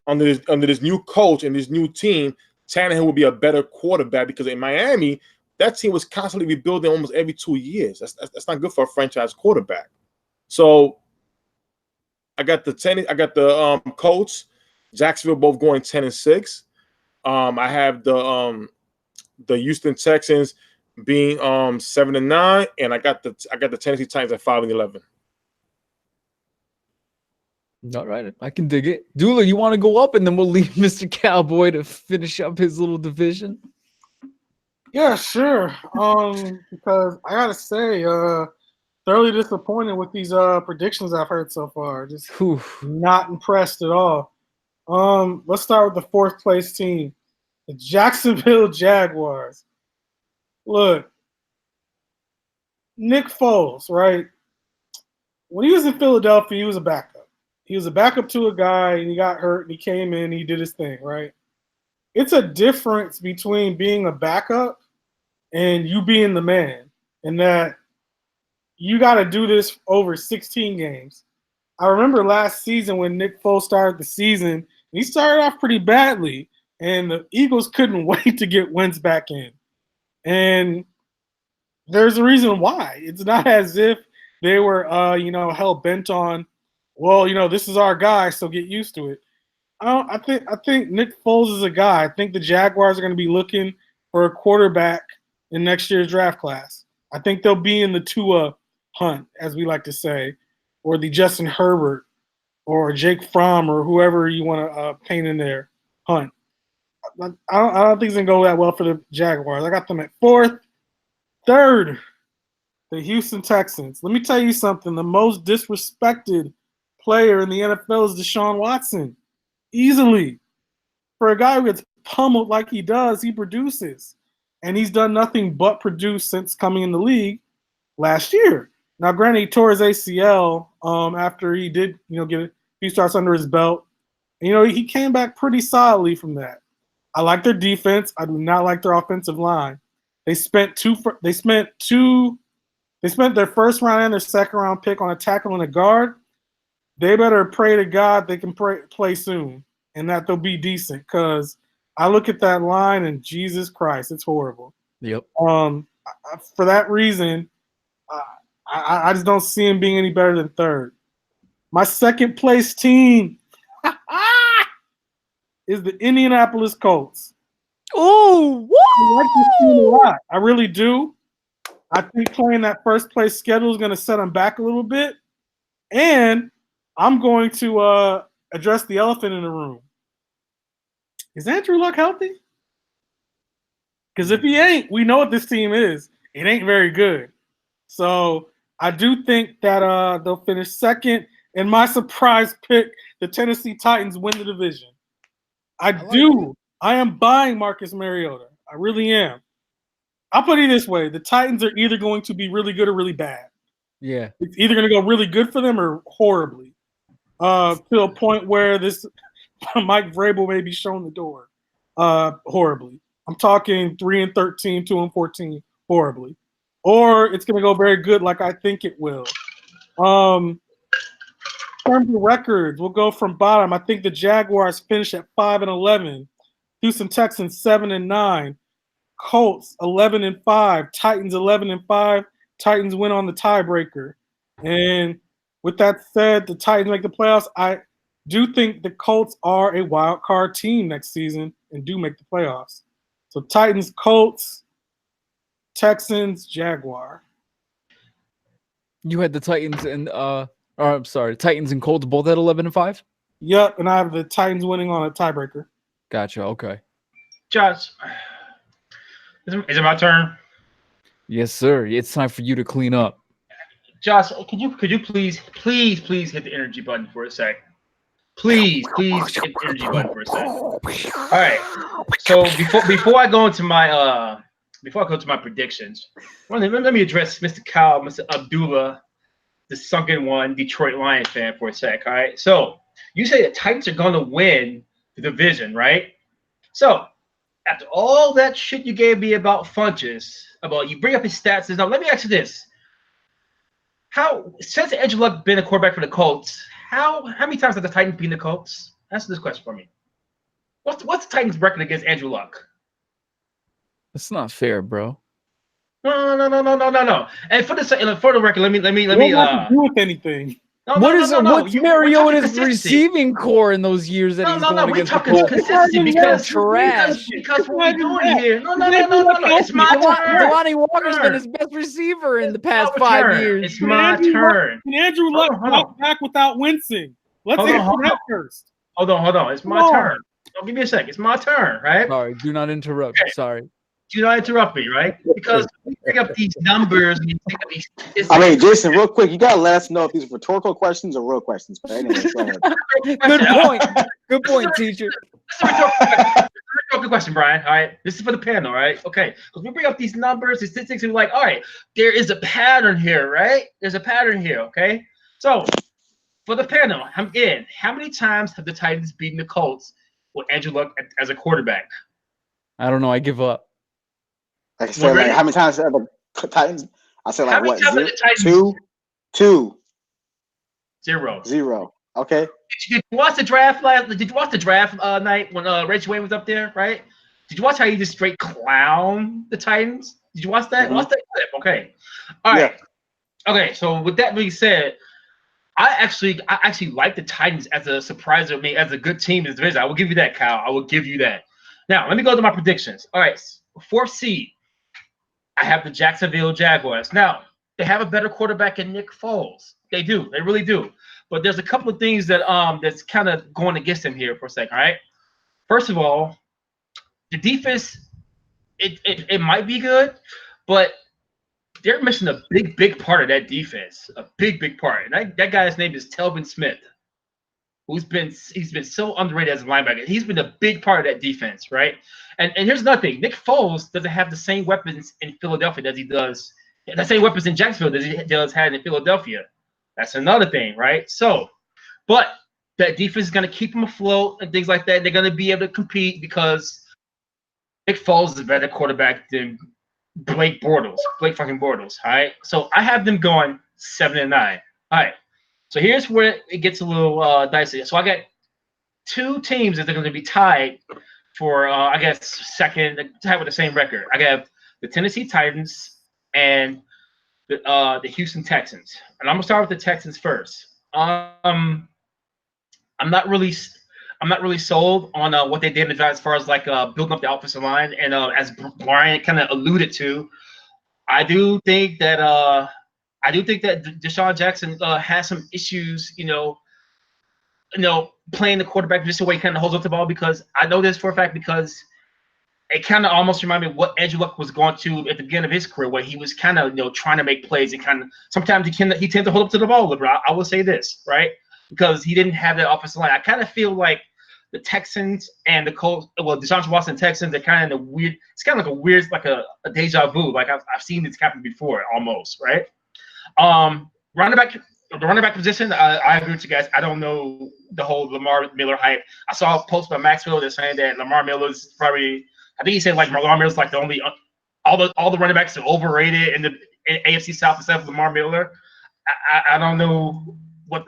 under this new coach and this new team, Tannehill will be a better quarterback because in Miami, that team was constantly rebuilding almost every 2 years. That's not good for a franchise quarterback. So I got the Colts, Jacksonville both going 10-6. I have the Houston Texans being 7-9, and I got the Tennessee Titans at 5-11. All right, I can dig it. Dula, you want to go up, and then we'll leave Mr. Cowboy to finish up his little division? Yeah, sure. Because I gotta say, thoroughly disappointed with these predictions I've heard so far. Just not impressed at all. Let's start with the fourth place team, the Jacksonville Jaguars. Look, Nick Foles, right? When he was in Philadelphia, he was a backup. He was a backup to a guy, and he got hurt, and he came in, and he did his thing, right? It's a difference between being a backup and you being the man, and that you got to do this over 16 games. I remember last season when Nick Foles started the season, he started off pretty badly, and the Eagles couldn't wait to get Wentz back in. And there's a reason why. It's not as if they were, hell bent on, well, this is our guy, so get used to it. I think Nick Foles is a guy. I think the Jaguars are going to be looking for a quarterback in next year's draft class. I think they'll be in the Tua hunt, as we like to say, or the Justin Herbert or Jake Fromm or whoever you want to paint in there hunt. I don't think it's going to go that well for the Jaguars. I got them at 4th. 3rd, the Houston Texans. Let me tell you something. The most disrespected player in the NFL is Deshaun Watson. Easily. For a guy who gets pummeled like he does, he produces. And he's done nothing but produce since coming in the league last year. Now, granted, he tore his ACL after he did, get a few starts under his belt. And, he came back pretty solidly from that. I like their defense. I do not like their offensive line. They spent their first round and their second round pick on a tackle and a guard. They better pray to God they can play soon and that they'll be decent, because I look at that line and Jesus Christ, it's horrible. Yep. For that reason, I just don't see him being any better than 3rd. My 2nd place team is the Indianapolis Colts. Oh, I like this team a lot. I really do. I think playing that first place schedule is going to set them back a little bit. And I'm going to address the elephant in the room. Is Andrew Luck healthy? Because if he ain't, we know what this team is. It ain't very good. So I do think that they'll finish 2nd. And my surprise pick, the Tennessee Titans win the division. I do. I am buying Marcus Mariota. I really am. I'll put it this way. The Titans are either going to be really good or really bad. Yeah. It's either going to go really good for them or horribly. To a point where this Mike Vrabel may be shown the door horribly. I'm talking 3-13, 2-14 horribly. Or it's going to go very good like I think it will. In terms of records, we'll go from bottom. I think the Jaguars finish at 5-11. Houston Texans 7-9. Colts 11-5. Titans 11-5. Titans win on the tiebreaker. And with that said, the Titans make the playoffs. I do think the Colts are a wild card team next season and do make the playoffs. So Titans, Colts, Texans, Jaguar. You had the Titans and Titans and Colts both at 11-5? Yep, and I have the Titans winning on a tiebreaker. Gotcha. Okay. Josh, is it my turn? Yes, sir. It's time for you to clean up. Josh, could you please hit the energy button for a sec? Please hit the energy button for a sec. All right. So before I go into my predictions, let me address Mr. Kyle, Mr. Abdullah, the sunken one, Detroit Lions fan for a sec. All right. So you say the Titans are going to win the division, right? So after all that shit you gave me about Funches, about you bring up his stats and stuff, let me ask you this. Since Andrew Luck been a quarterback for the Colts, how many times have the Titans beaten the Colts? Answer this question for me. What's the Titans' record against Andrew Luck? That's not fair, bro. No. And for the record, let me. What does do with anything? What's Mariota's receiving core in those years that he's going against the Colts? Consistency because trash. Because what we're doing here. No. It's my turn. Delanie Walker's been his best receiver in the past 5 years. It's my turn. Can Andrew Luck walk back without wincing? Let's answer that first. Hold on. It's my turn. Don't give me a sec. It's my turn, right? Sorry, do not interrupt. Okay. Sorry. Do not interrupt me, right? Because we pick up these numbers and you think of these. I mean, Jason, real quick, you gotta let us know if these are rhetorical questions or real questions. But anyway, go ahead. Good point, teacher. This is a rhetorical question, Brian. All right, this is for the panel, right? Okay, because we bring up these numbers, these statistics, and we're like, all right, there is a pattern here, right? There's a pattern here, okay? So for the panel, I'm in. How many times have the Titans beaten the Colts with Andrew Luck as a quarterback? I don't know. I give up. Like I said, how many times have the Titans? I said, like, what? 2? Zero. Okay. Did you watch the draft Did you watch the draft night when Reggie Wayne was up there? Right? Did you watch how he just straight clown the Titans? Did you watch that? Mm-hmm. Watch that clip. Okay. All right. Yeah. Okay. So with that being said, I actually like the Titans as a surprise of me, as a good team in this division. I will give you that, Kyle. I will give you that. Now, let me go to my predictions. All right. 4th seed, I have the Jacksonville Jaguars. Now, they have a better quarterback in Nick Foles. They do. They really do. But there's a couple of things that that's kind of going against them here for a second, all right? First of all, the defense, it might be good, but they're missing a big part of that defense. A big part. And that guy's name is Telvin Smith, he's been so underrated as a linebacker. He's been a big part of that defense, right? And here's another thing. Nick Foles doesn't have the same weapons in Philadelphia as he does. The same weapons in Jacksonville that he does had in Philadelphia. That's another thing, right? So, but that defense is going to keep them afloat and things like that. They're going to be able to compete because Nick Foles is a better quarterback than Blake fucking Bortles, all right? So I have them going 7-9. All right. So here's where it gets a little dicey. So I got 2 teams that are going to be tied for, I guess, second, tied with the same record. I got the Tennessee Titans and the Houston Texans. And I'm gonna start with the Texans first. I'm not really sold on what they did in the draft as far as like building up the offensive line. And as Brian kind of alluded to, I do think that Deshaun Jackson has some issues, playing the quarterback just the way he kind of holds up the ball, because I know this for a fact because it kind of almost reminded me of what Andrew Luck was going to at the beginning of his career, where he was kind of trying to make plays and kind of sometimes he tends to hold up to the ball a little bit. I will say this, right? Because he didn't have that offensive line. I kind of feel like the Texans and the Colts, Deshaun Watson Texans, they're kind of weird. It's kind of like a weird, like a deja vu. Like I've seen this happen before, almost, right? The running back position, I agree with you guys. I don't know the whole Lamar Miller hype. I saw a post by Maxwell that's saying that Lamar Miller's probably, I think he said like Lamar Miller's like the only, all the running backs are overrated in the AFC South except for Lamar Miller. I don't know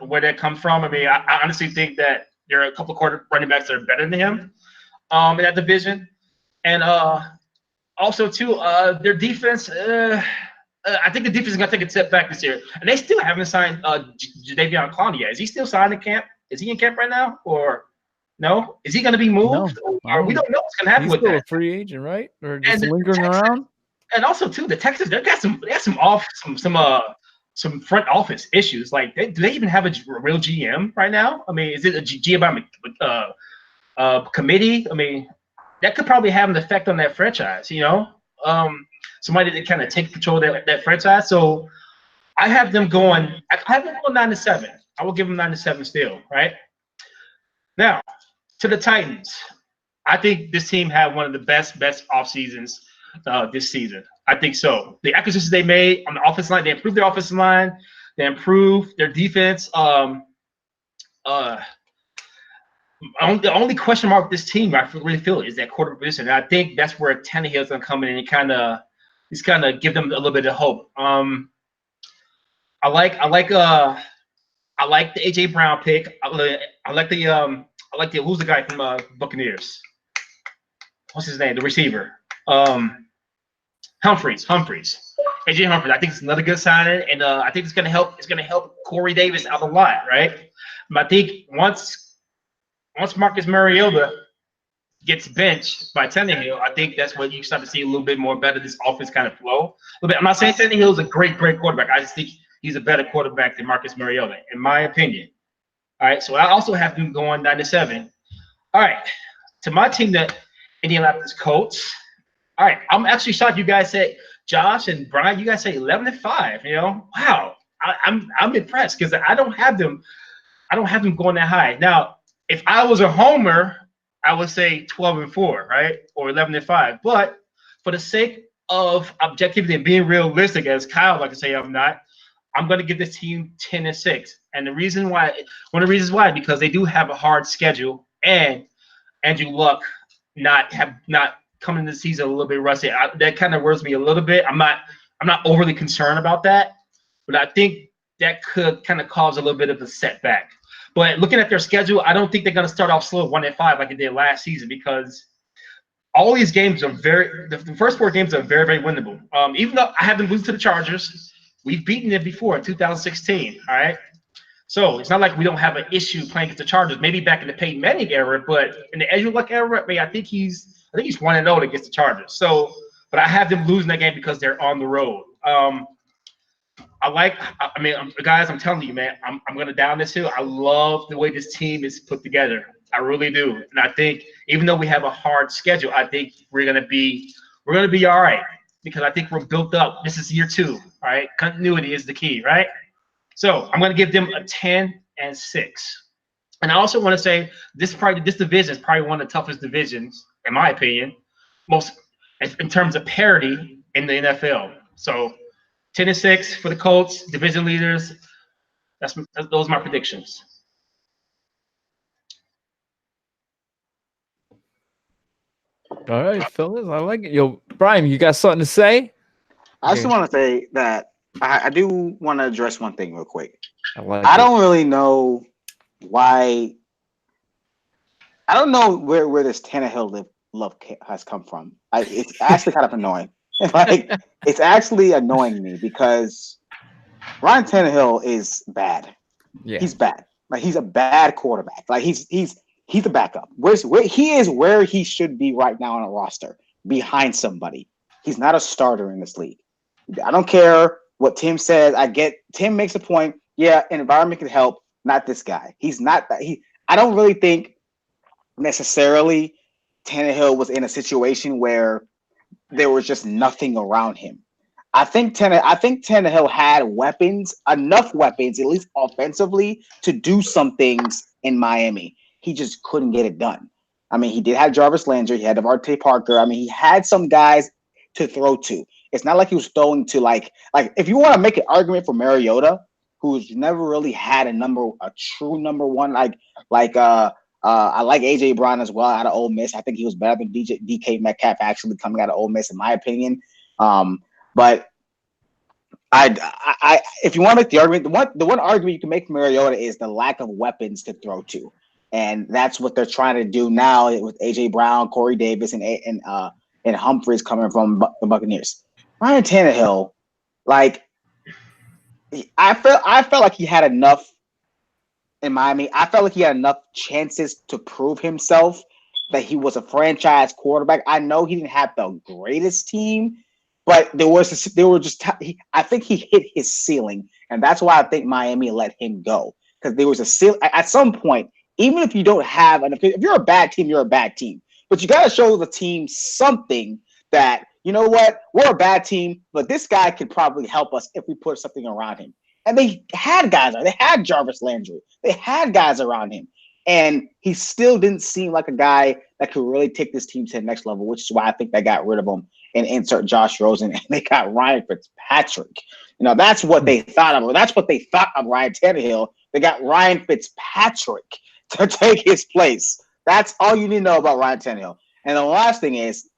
where that comes from. I mean, I honestly think that there are a couple of running backs that are better than him in that division. And also, too, their defense, I think the defense is going to take a step back this year. And they still haven't signed Jadeveon Clowney yet. Is he still signed in camp? Is he in camp right now? Or no? Is he going to be moved? No, or we don't know what's going to happen he's with still that. a free agent, right? Or just And lingering around? And also, too, the Texans, they got some front office issues. Like, do they even have a real GM right now? I mean, is it a GM by committee? I mean, that could probably have an effect on that franchise, somebody that kind of take control of that franchise. So I have them going 9-7. I will give them 9-7 still, right? Now, to the Titans. I think this team had one of the best off seasons this season. I think so. The acquisitions they made on the offensive line, they improved their offensive line. They improved their defense. The only question mark with this team, I really feel, is that quarterback position. And I think that's where Tannehill's going to come in and kind of give them a little bit of hope. I like the AJ Brown pick. I like the who's the guy from Buccaneers? What's his name? The receiver. Humphreys. AJ Humphreys. I think it's another good signing, and I think it's gonna help. It's gonna help Corey Davis out a lot, right? But I think once Marcus Mariota gets benched by Tannehill, I think that's when you start to see a little bit more better this offense kind of flow. A little bit. I'm not saying Tannehill is a great quarterback. I just think he's a better quarterback than Marcus Mariota, in my opinion. All right, so I also have them going 9-7. All right, to my team, the Indianapolis Colts. All right, I'm actually shocked you guys said, Josh and Brian, you guys say 11-5. Wow, I'm impressed because I don't have them going that high. Now, if I was a homer, I would say 12-4, right, or 11-5. But for the sake of objectivity and being realistic, as Kyle like to say, I'm going to give this team 10-6. And one of the reasons why, because they do have a hard schedule, and Andrew Luck not coming into the season a little bit rusty. That kind of worries me a little bit. I'm not overly concerned about that, but I think that could kind of cause a little bit of a setback. But looking at their schedule, I don't think they're going to start off slow 1-5 like it did last season, because all these games are the first 4 games are very, very winnable. Even though I have them lose to the Chargers, we've beaten them before in 2016. All right. So it's not like we don't have an issue playing against the Chargers. Maybe back in the Peyton Manning era, but in the Andrew Luck era, I think he's 1-0 against the Chargers. So, but I have them losing that game because they're on the road. Guys, I'm telling you, man, I'm gonna down this hill. I love the way this team is put together. I really do, and I think even though we have a hard schedule, I think we're gonna be all right, because I think we're built up. This is year 2, all right? Continuity is the key, right? So I'm gonna give them a 10-6, and I also want to say this division is probably one of the toughest divisions, in my opinion, most in terms of parity in the NFL. So 10-6 for the Colts, division leaders. Those are my predictions. All right, fellas, I like it. Yo, Brian, you got something to say? I just want to say that I do want to address one thing real quick. I don't really know why. I don't know where this Tannehill love has come from. It's actually kind of annoying. It's actually annoying me, because Ryan Tannehill is bad. Yeah, he's bad. He's a bad quarterback. He's a backup. Where he should be right now on a roster, behind somebody. He's not a starter in this league. I don't care what Tim says. I get Tim makes a point. Yeah, environment can help. Not this guy. He's not that. I don't really think necessarily Tannehill was in a situation where there was just nothing around him. I think Tannehill had enough weapons, at least offensively, to do some things in Miami. He just couldn't get it done. He did have Jarvis Landry. He had Devontae Parker. He had some guys to throw to. It's not like he was throwing to like if you want to make an argument for Mariota, who's never really had a true number one, I like AJ Brown as well out of Ole Miss. I think he was better than DK Metcalf actually coming out of Ole Miss, in my opinion. But if you want to make the argument, the one argument you can make for Mariota is the lack of weapons to throw to, and that's what they're trying to do now with AJ Brown, Corey Davis, and Humphries coming from the Buccaneers. Ryan Tannehill, I felt like he had enough in Miami. I felt like he had enough chances to prove himself that he was a franchise quarterback. I know he didn't have the greatest team, but I think he hit his ceiling, and that's why I think Miami let him go, because there was a ceiling at some point. Even if you don't have if you're a bad team, you're a bad team, but you got to show the team something that, you know what, we're a bad team, but this guy could probably help us if we put something around him. And they had guys. They had Jarvis Landry. They had guys around him. And he still didn't seem like a guy that could really take this team to the next level, which is why I think they got rid of him and insert Josh Rosen. And they got Ryan Fitzpatrick. That's what they thought of. That's what they thought of Ryan Tannehill. They got Ryan Fitzpatrick to take his place. That's all you need to know about Ryan Tannehill. And the last thing is,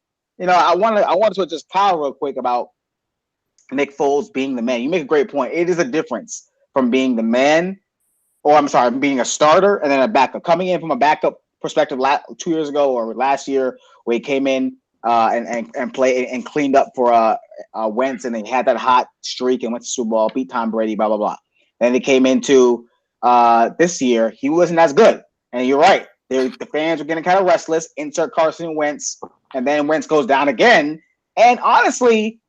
I want to just pile real quick about Nick Foles being the man. You make a great point. It is a difference from being the man, being a starter and then a backup. Coming in from a backup perspective 2 years ago or last year, where he came in and played and cleaned up for Wentz, and he had that hot streak and went to Super Bowl, beat Tom Brady, blah blah blah. Then he came into this year, he wasn't as good. And you're right, the fans were getting kind of restless. Insert Carson Wentz, and then Wentz goes down again. And honestly,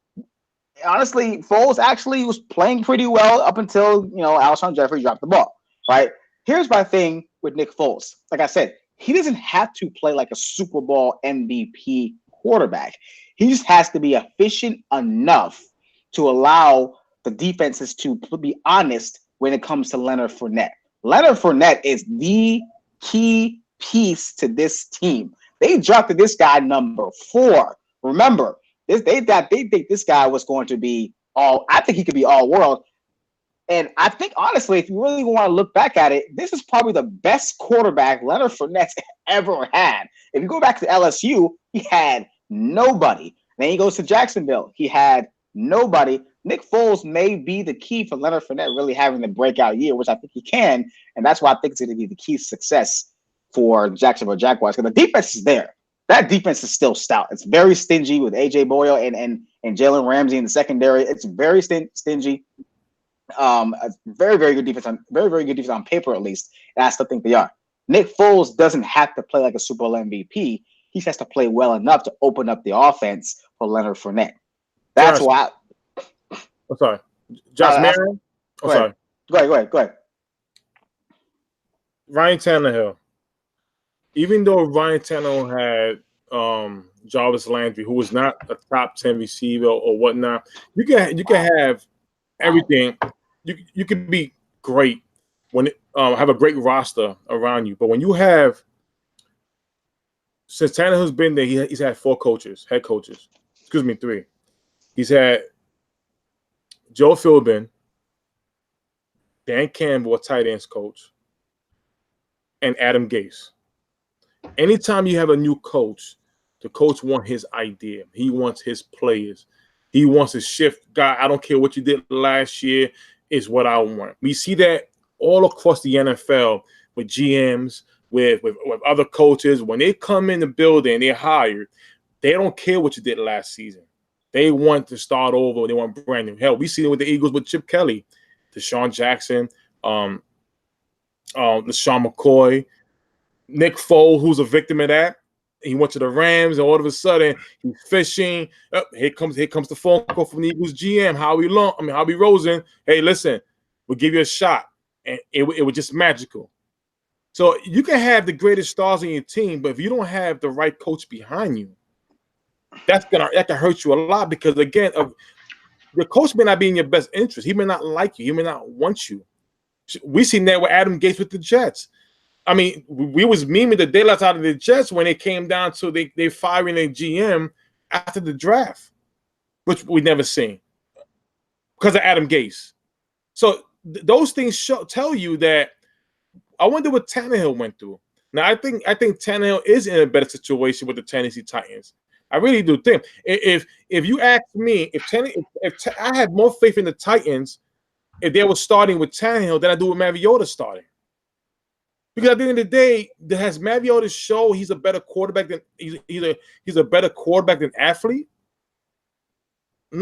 Foles actually was playing pretty well up until, Alshon Jeffrey dropped the ball, right? Here's my thing with Nick Foles. Like I said, he doesn't have to play like a Super Bowl MVP quarterback. He just has to be efficient enough to allow the defenses to be honest when it comes to Leonard Fournette. Leonard Fournette is the key piece to this team. They drafted this guy number 4. Remember, they think this guy was going to be I think he could be all world. And I think, honestly, if you really want to look back at it, this is probably the best quarterback Leonard Fournette's ever had. If you go back to LSU, he had nobody. Then he goes to Jacksonville. He had Nobody. Nick Foles may be the key for Leonard Fournette really having the breakout year, which I think he can, and that's why I think it's going to be the key to success for Jacksonville Jaguars, because the defense is there. That defense is still stout. It's very stingy with AJ Boyle and Jalen Ramsey in the secondary. It's very stingy. A very, very good defense very good defense on paper, at least. And I still think they are. Nick Foles doesn't have to play like a Super Bowl MVP. He has to play well enough to open up the offense for Leonard Fournette. That's why. I'm sorry, Josh Marion. I'm sorry. Go ahead. Ryan Tannehill. Even though Ryan Tannehill had Jarvis Landry, who was not a top 10 receiver or whatnot, you can have everything. You can be great when have a great roster around you, but when you have, since Tannehill's been there, he's had 4 head coaches. Excuse me, 3. He's had Joe Philbin, Dan Campbell, a tight ends coach, and Adam Gase. Anytime you have a new coach, the coach wants his idea. He wants his players. He wants to shift. God, I don't care what you did last year, is what I want. We see that all across the NFL with GMs, with other coaches. When they come in the building, they're hired. They don't care what you did last season. They want to start over. They want brand new. Hell, we see it with the Eagles with Chip Kelly, Deshaun Jackson, LaShawn McCoy, Nick Foles, who's a victim of that. He went to the Rams, and all of a sudden he's fishing. Here comes the phone call from the Eagles GM, Howie Rosen. Hey, listen, we'll give you a shot, and it was just magical. So you can have the greatest stars on your team, but if you don't have the right coach behind you, that can hurt you a lot, because again, the coach may not be in your best interest. He may not like you. He may not want you. We seen that with Adam Gase with the Jets. I mean, we was memeing the daylights out of the Jets when it came down to they firing their GM after the draft, which we never seen because of Adam Gase. So those things tell you that. I wonder what Tannehill went through. Now, I think Tannehill is in a better situation with the Tennessee Titans. I really do think. If you ask me, if I had more faith in the Titans if they were starting with Tannehill than I do with Mariota starting. Because at the end of the day, has Mariota show he's a better quarterback than he's a better quarterback than athlete?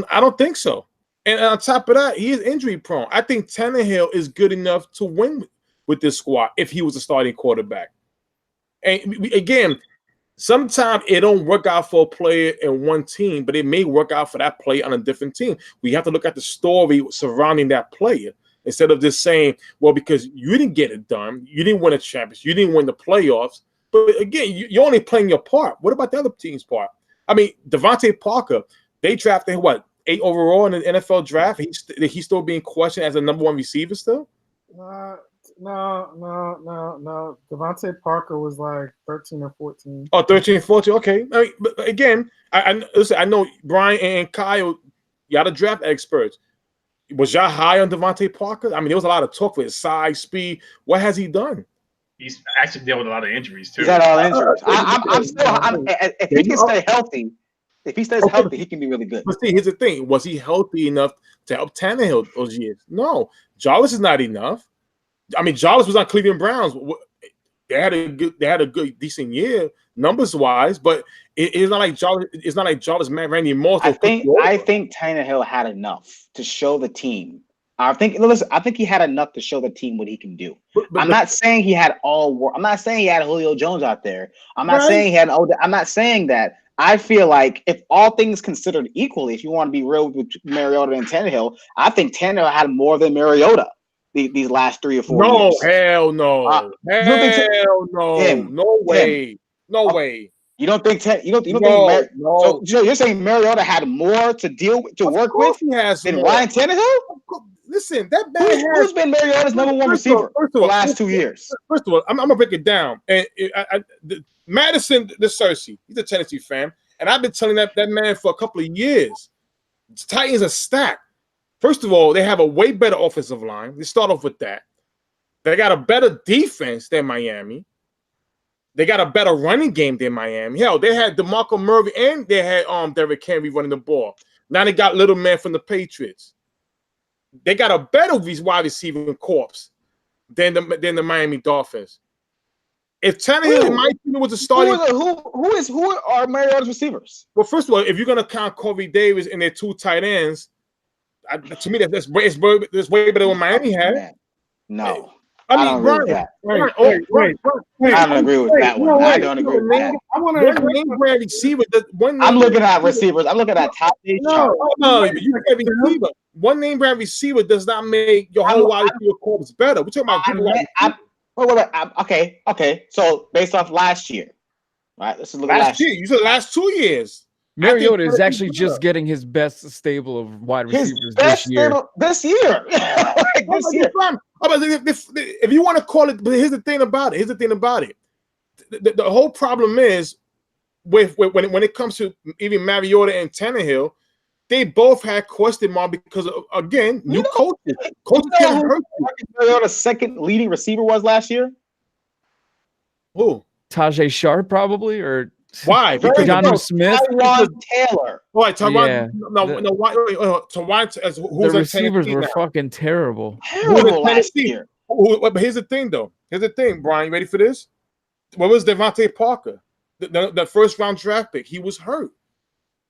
I don't think so. And on top of that, he is injury prone. I think Tannehill is good enough to win with this squad if he was a starting quarterback. And again, sometimes it don't work out for a player in one team, but it may work out for that player on a different team. We have to look at the story surrounding that player instead of just saying, well, because you didn't get it done, you didn't win a championship, you didn't win the playoffs. But again, you're only playing your part. What about the other team's part? I mean, Devontae Parker, they drafted him, 8 overall in the NFL draft? He's still being questioned as a number 1 receiver still? No. Devontae Parker was like 13 or 14. Oh, 13, 14. Okay. I mean, but again, I know Brian and Kyle, y'all the draft experts. Was y'all high on Devontae Parker? I mean, there was a lot of talk for his size, speed. What has he done? He's actually dealt with a lot of injuries too. He's had all injuries. If he can stay healthy, if he stays healthy, he can be really good. But see, here's the thing: was he healthy enough to help Tannehill those years? No, Jarvis is not enough. I mean, Jarvis was on Cleveland Browns. They had a good, decent year numbers wise, but it's not like Jarvis. It's not like Jarvis, Randy Moss. I think Tannehill had enough to show the team. I think he had enough to show the team what he can do. I'm not saying he had all work. I'm not saying he had Julio Jones out there. I'm not saying he had. I'm not saying that. I feel like if all things considered equally, if you want to be real with Mariota and Tannehill, I think Tannehill had more than Mariota these last 3 or 4 years. Hell no. Hell no. No way. No way. You don't think so you're saying Mariota had more to work with than Ryan Tannehill? Listen, that man who's been Mariota's number 1 receiver for the last 2 years? First of all, I'm gonna break it down. And Madison the Cersei, he's a Tennessee fan, and I've been telling that man for a couple of years. The Titans are stacked. First of all, they have a way better offensive line. Let's start off with that. They got a better defense than Miami. They got a better running game than Miami. Hell, they had DeMarco Murray and they had Derrick Henry running the ball. Now they got little man from the Patriots. They got a better wide receiver corpse than the Miami Dolphins. If Tannehill, in my opinion, was a starting, who are Mariota's receivers? Well, first of all, if you're gonna count Corey Davis and their 2 tight ends, to me that's way better than Miami had. No, I mean, Brian, I don't agree with that one. I don't agree with that. I want to name brand receiver. I'm looking at receivers. I'm looking at top 8 chart. No, you can't receiver. One name brand receiver does not make your whole wide receiver corpus better. We're talking about wait. Okay. So based off last year, right? Let's look at last year. You said last 2 years. Mariota is actually just getting his best stable of wide receivers this year. This year. If you want to call it, but here's the thing about it. The whole problem is when it comes to even Mariota and Tannehill, they both had question mark because of, again, new coaches. Coaches can't hurt you. Mariota's second leading receiver was last year. Who? Tajay Sharp, probably, or why? Because Jonnu Smith, Tyron Taylor. Why? Tyron? Yeah. No. Why? The receivers were fucking terrible. Terrible last year. But here's the thing, though. Brian. You ready for this? What was Devontae Parker? The first round draft pick. He was hurt.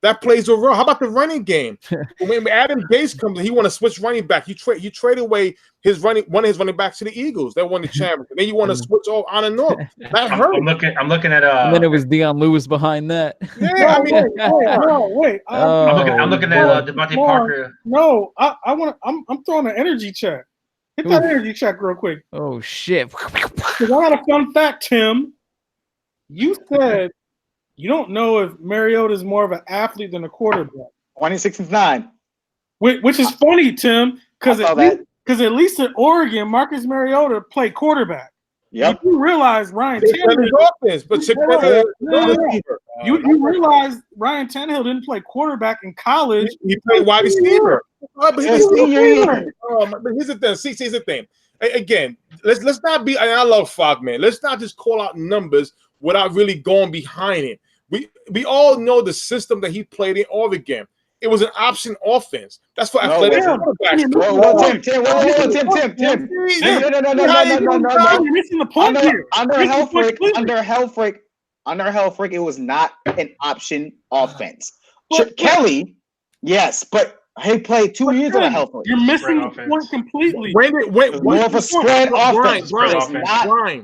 That plays a role. How about the running game? When Adam Gase comes in, he want to switch running back. He trade away one of his running backs to the Eagles. They won the championship. Then you want to switch on and off. That hurt. I'm looking at and then it was Deion Lewis behind that. Yeah, wait. I'm looking at Devontae Parker. No, I'm throwing an energy check. Hit that energy check real quick. Oh shit! Because I got a fun fact, Tim. You said you don't know if Mariota is more of an athlete than a quarterback. 26-9. Which is funny, Tim, because at least in Oregon, Marcus Mariota played quarterback. Yep. You realize Ryan Tannehill. You realize Ryan Tannehill didn't play quarterback in college. He played wide receiver. But here's the thing. Here's the thing. Again, let's not be. I love Fogman. Let's not just call out numbers without really going behind it. We all know the system that he played in Oregon. It was an option offense. That's for athletic quarterbacks. Tim. You're missing the point here. Under Helfrich, it was not an option offense. Kelly, yes, but he played 2 years under Helfrich. You're missing the point completely. More of a spread offense.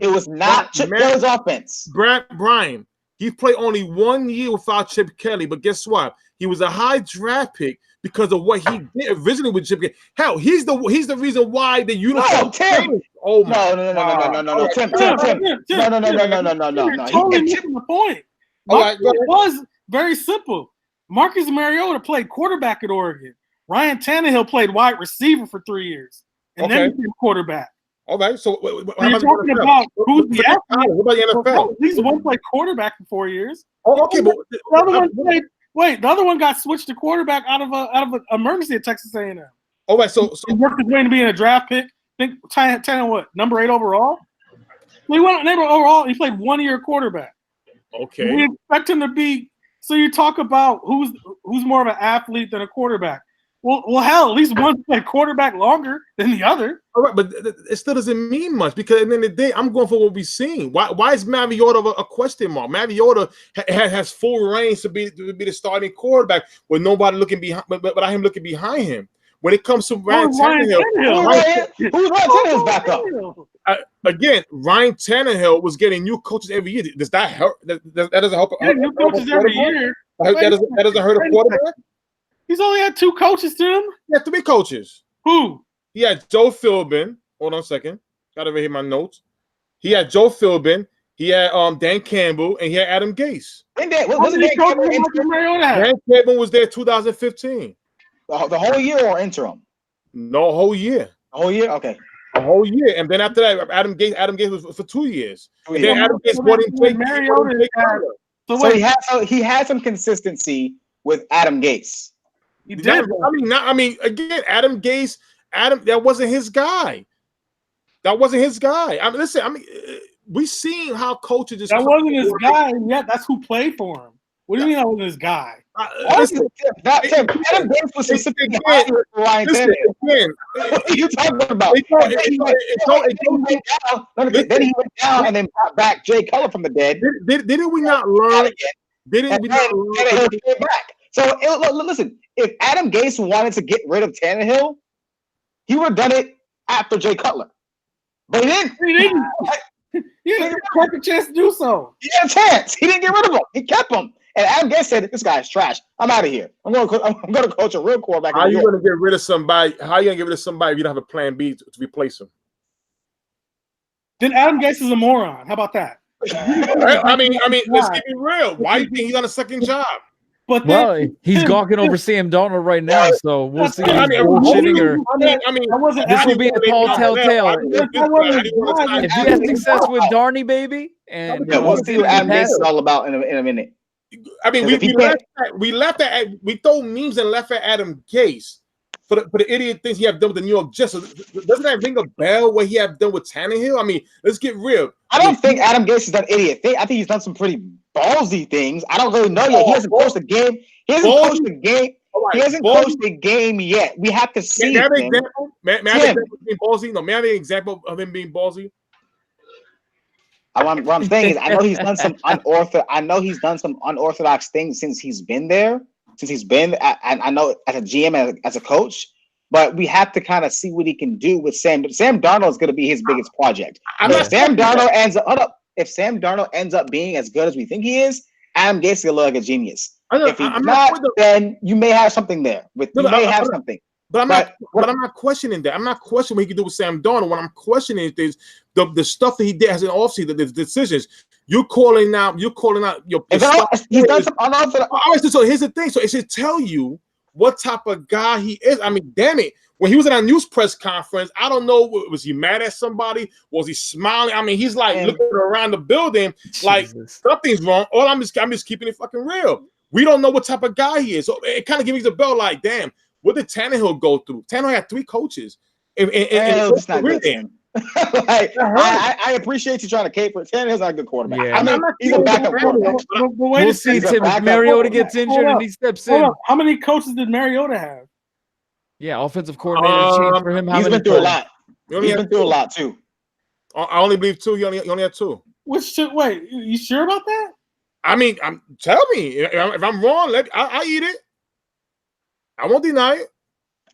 It was not Chip Kelly's offense. Brian, he played only 1 year without Chip Kelly, but guess what? He was a high draft pick because of what he did originally with Chip Kelly. Hell, he's the reason why the uniform changed. Oh my! No, Tim. No. You're totally missing the point. It was very simple. Marcus Mariota played quarterback at Oregon. Ryan Tannehill played wide receiver for 3 years, and then became quarterback. All right, so you're talking about who's the athlete. What about the NFL? At least one played quarterback for 4 years. Oh, okay, but the other one played. Wait, the other one got switched to quarterback out of an emergency at Texas A&M. All right, so he worked his way to being a draft pick. I think Tannehill what, number 8 overall? He went number overall. He played 1 year quarterback. Okay, we expect him to be. So you talk about who's more of an athlete than a quarterback. Well, hell, at least one played quarterback longer than the other. All right, but it still doesn't mean much because at the end of the day, I'm going for what we've seen. Why is Mariota a question mark? Mariota has full range to be the starting quarterback with nobody looking behind, but without him looking behind him. When it comes to Ryan Tannehill, who's Ryan Tannehill's backup? Again, Ryan Tannehill was getting new coaches every year. Does that help? That doesn't help. New coaches every year. That doesn't hurt a quarterback. He's only had 2 coaches, Tim. He had 3 coaches. Who? He had Joe Philbin. Hold on a second. Got to read my notes. He had Joe Philbin. He had Dan Campbell, and he had Adam Gase. Dan Campbell was there 2015. The whole year or interim? No, whole year. A whole year? Okay. A whole year. And then after that, Adam Gase was for 2 years. And then Adam Gase brought in Mariota. So he had some consistency with Adam Gase. He did. I mean, again, Adam Gase, that wasn't his guy. Listen, we seen how coaches just. That wasn't his guy, and yet that's who played for him. What do you mean that wasn't his guy? Listen, Adam Gase was specifically hired for Ryan listen, Tannehill. again, What are you talking about? Then he went down and then brought back Jay Cutler from the dead. Didn't we not learn? Didn't we not learn? Tannehill came back. So listen, if Adam Gase wanted to get rid of Tannehill, he would have done it after Jay Cutler. But he didn't. He had a chance to do so. He had a chance. He didn't get rid of him. He kept him. And Adam Gase said, "This guy's trash. I'm out of here. I'm going to coach a real quarterback." How are you going to get rid of somebody? How are you going to get rid of somebody if you don't have a plan B to replace him? Then Adam Gase is a moron. How about that? I mean, let's keep it real. Why do you think he's on a second job? But then, he's gawking over Sam Darnold right now, so we'll see. I mean, this will be a tall telltale. If he has success with Darney, baby, and we'll see what Adam Gase is all about in a minute. I mean, we throw memes and left at Adam Gase for the idiot things he have done with the New York Jets. Doesn't that ring a bell what he have done with Tannehill? I mean, let's get real. I don't think Adam Gase has done idiot things. I think he's done some pretty ballsy things. I don't really know yet. He hasn't coached the game. He hasn't coached the game. He hasn't coached the game yet. We have to see. May I have an example? May I have an example of him being ballsy? of him being ballsy? What I'm saying is, I know he's done some unorthodox things since he's been there. I know as a GM and as a coach, but we have to kind of see what he can do with Sam. Sam Darnold is going to be his biggest project. If Sam Darnold ends up being as good as we think he is, Adam Gase will look like a genius. If he's not, then you may have something there. But I'm not questioning that. I'm not questioning what he can do with Sam Darnold. What I'm questioning is the stuff that he did as an offseason, the decisions. You're calling out your he's done some unorthodox. So here's the thing. So it should tell you what type of guy he is. I mean, damn it. When he was at a news press conference, I don't know, was he mad at somebody? Was he smiling? I mean, he's like looking around the building like something's wrong. I'm just keeping it fucking real. We don't know what type of guy he is. So it kind of gives me the bell like, damn, what did Tannehill go through? Tannehill had 3 coaches. It's not good. I appreciate you trying to cape for Tannehill's not a good quarterback. Yeah. I mean, he's a backup quarterback. We'll see, Tim. If Mariota gets injured and he steps in. How many coaches did Mariota have? Yeah, offensive coordinator changed for him. He's been through a lot. He's been through a lot too. I only believe 2. He only had 2. Wait, you sure about that? I mean, tell me if I'm wrong. I'll eat it. I won't deny it.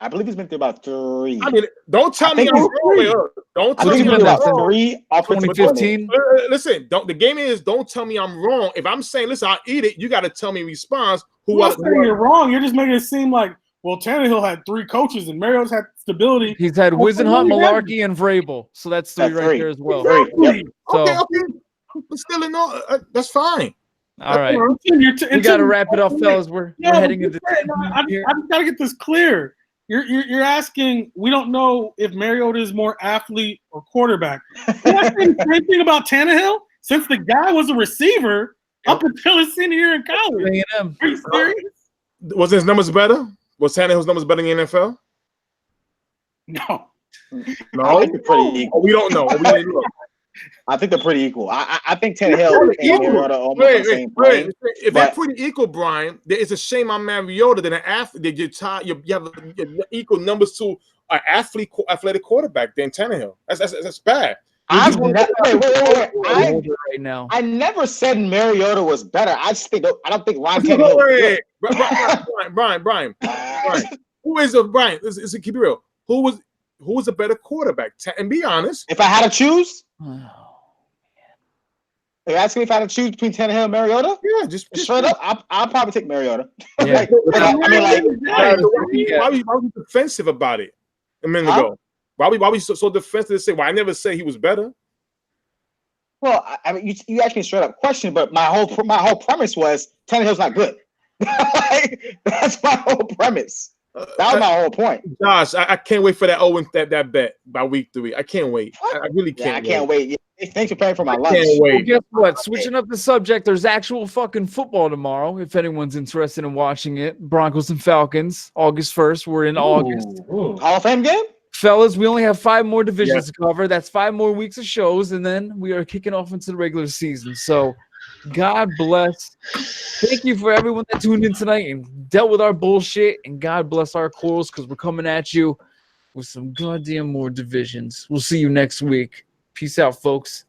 I believe he's been through about 3. I mean, don't tell me I'm wrong. Don't tell me about 3 2015. Listen, the game is don't tell me I'm wrong. If I'm saying, listen, I'll eat it, you got to tell me in response who I'm saying you're wrong. You're just making it seem like, well, Tannehill had 3 coaches and Mariota's had stability. He's had Wisenhunt, Malarkey, and Vrabel. So that's 3 right there as well. Exactly. So, okay. But still, that's fine. All right. We got to wrap it up, fellas. We're heading into I just got to get this clear. You're asking, we don't know if Mariota is more athlete or quarterback. You're asking the same thing about Tannehill? Since the guy was a receiver up until his senior year in college. Are you serious? Was his numbers better? Was Tannehill's numbers better in the NFL? No. I think they're pretty equal. We don't know. I think they're pretty equal. I think Tannehill and Mariota almost on the same plane. If they're pretty equal, Brian, it's a shame on Mariota that an athlete you have equal numbers to an athletic quarterback than Tannehill. That's bad. I never said Mariota was better. I don't think Ryan Tannehill. Brian. Who is Brian? Keep it real. Who was a better quarterback? And be honest. If I had to choose. Are you asking me if I had to choose between Tannehill and Mariota? Yeah, just straight up, I'll probably take Mariota. Yeah. Why were you defensive about it a minute ago? Why were you so defensive to say, well, I never said he was better? Well, I mean, you asked me a straight up question, but my whole premise was Tannehill's not good. That's my whole premise. That was my whole point. Josh, I can't wait for that bet by week 3. I can't wait. I really can't. I can't wait. Yeah, thanks for paying for my lunch. Can't wait. Well, guess what? Switching up the subject, there's actual fucking football tomorrow. If anyone's interested in watching it, Broncos and Falcons, August 1st. We're in August. Hall of Fame game? Fellas, we only have 5 more divisions to cover. That's 5 more weeks of shows, and then we are kicking off into the regular season. So God bless. Thank you for everyone that tuned in tonight and dealt with our bullshit. And God bless our quarrels, because we're coming at you with some goddamn more divisions. We'll see you next week. Peace out, folks.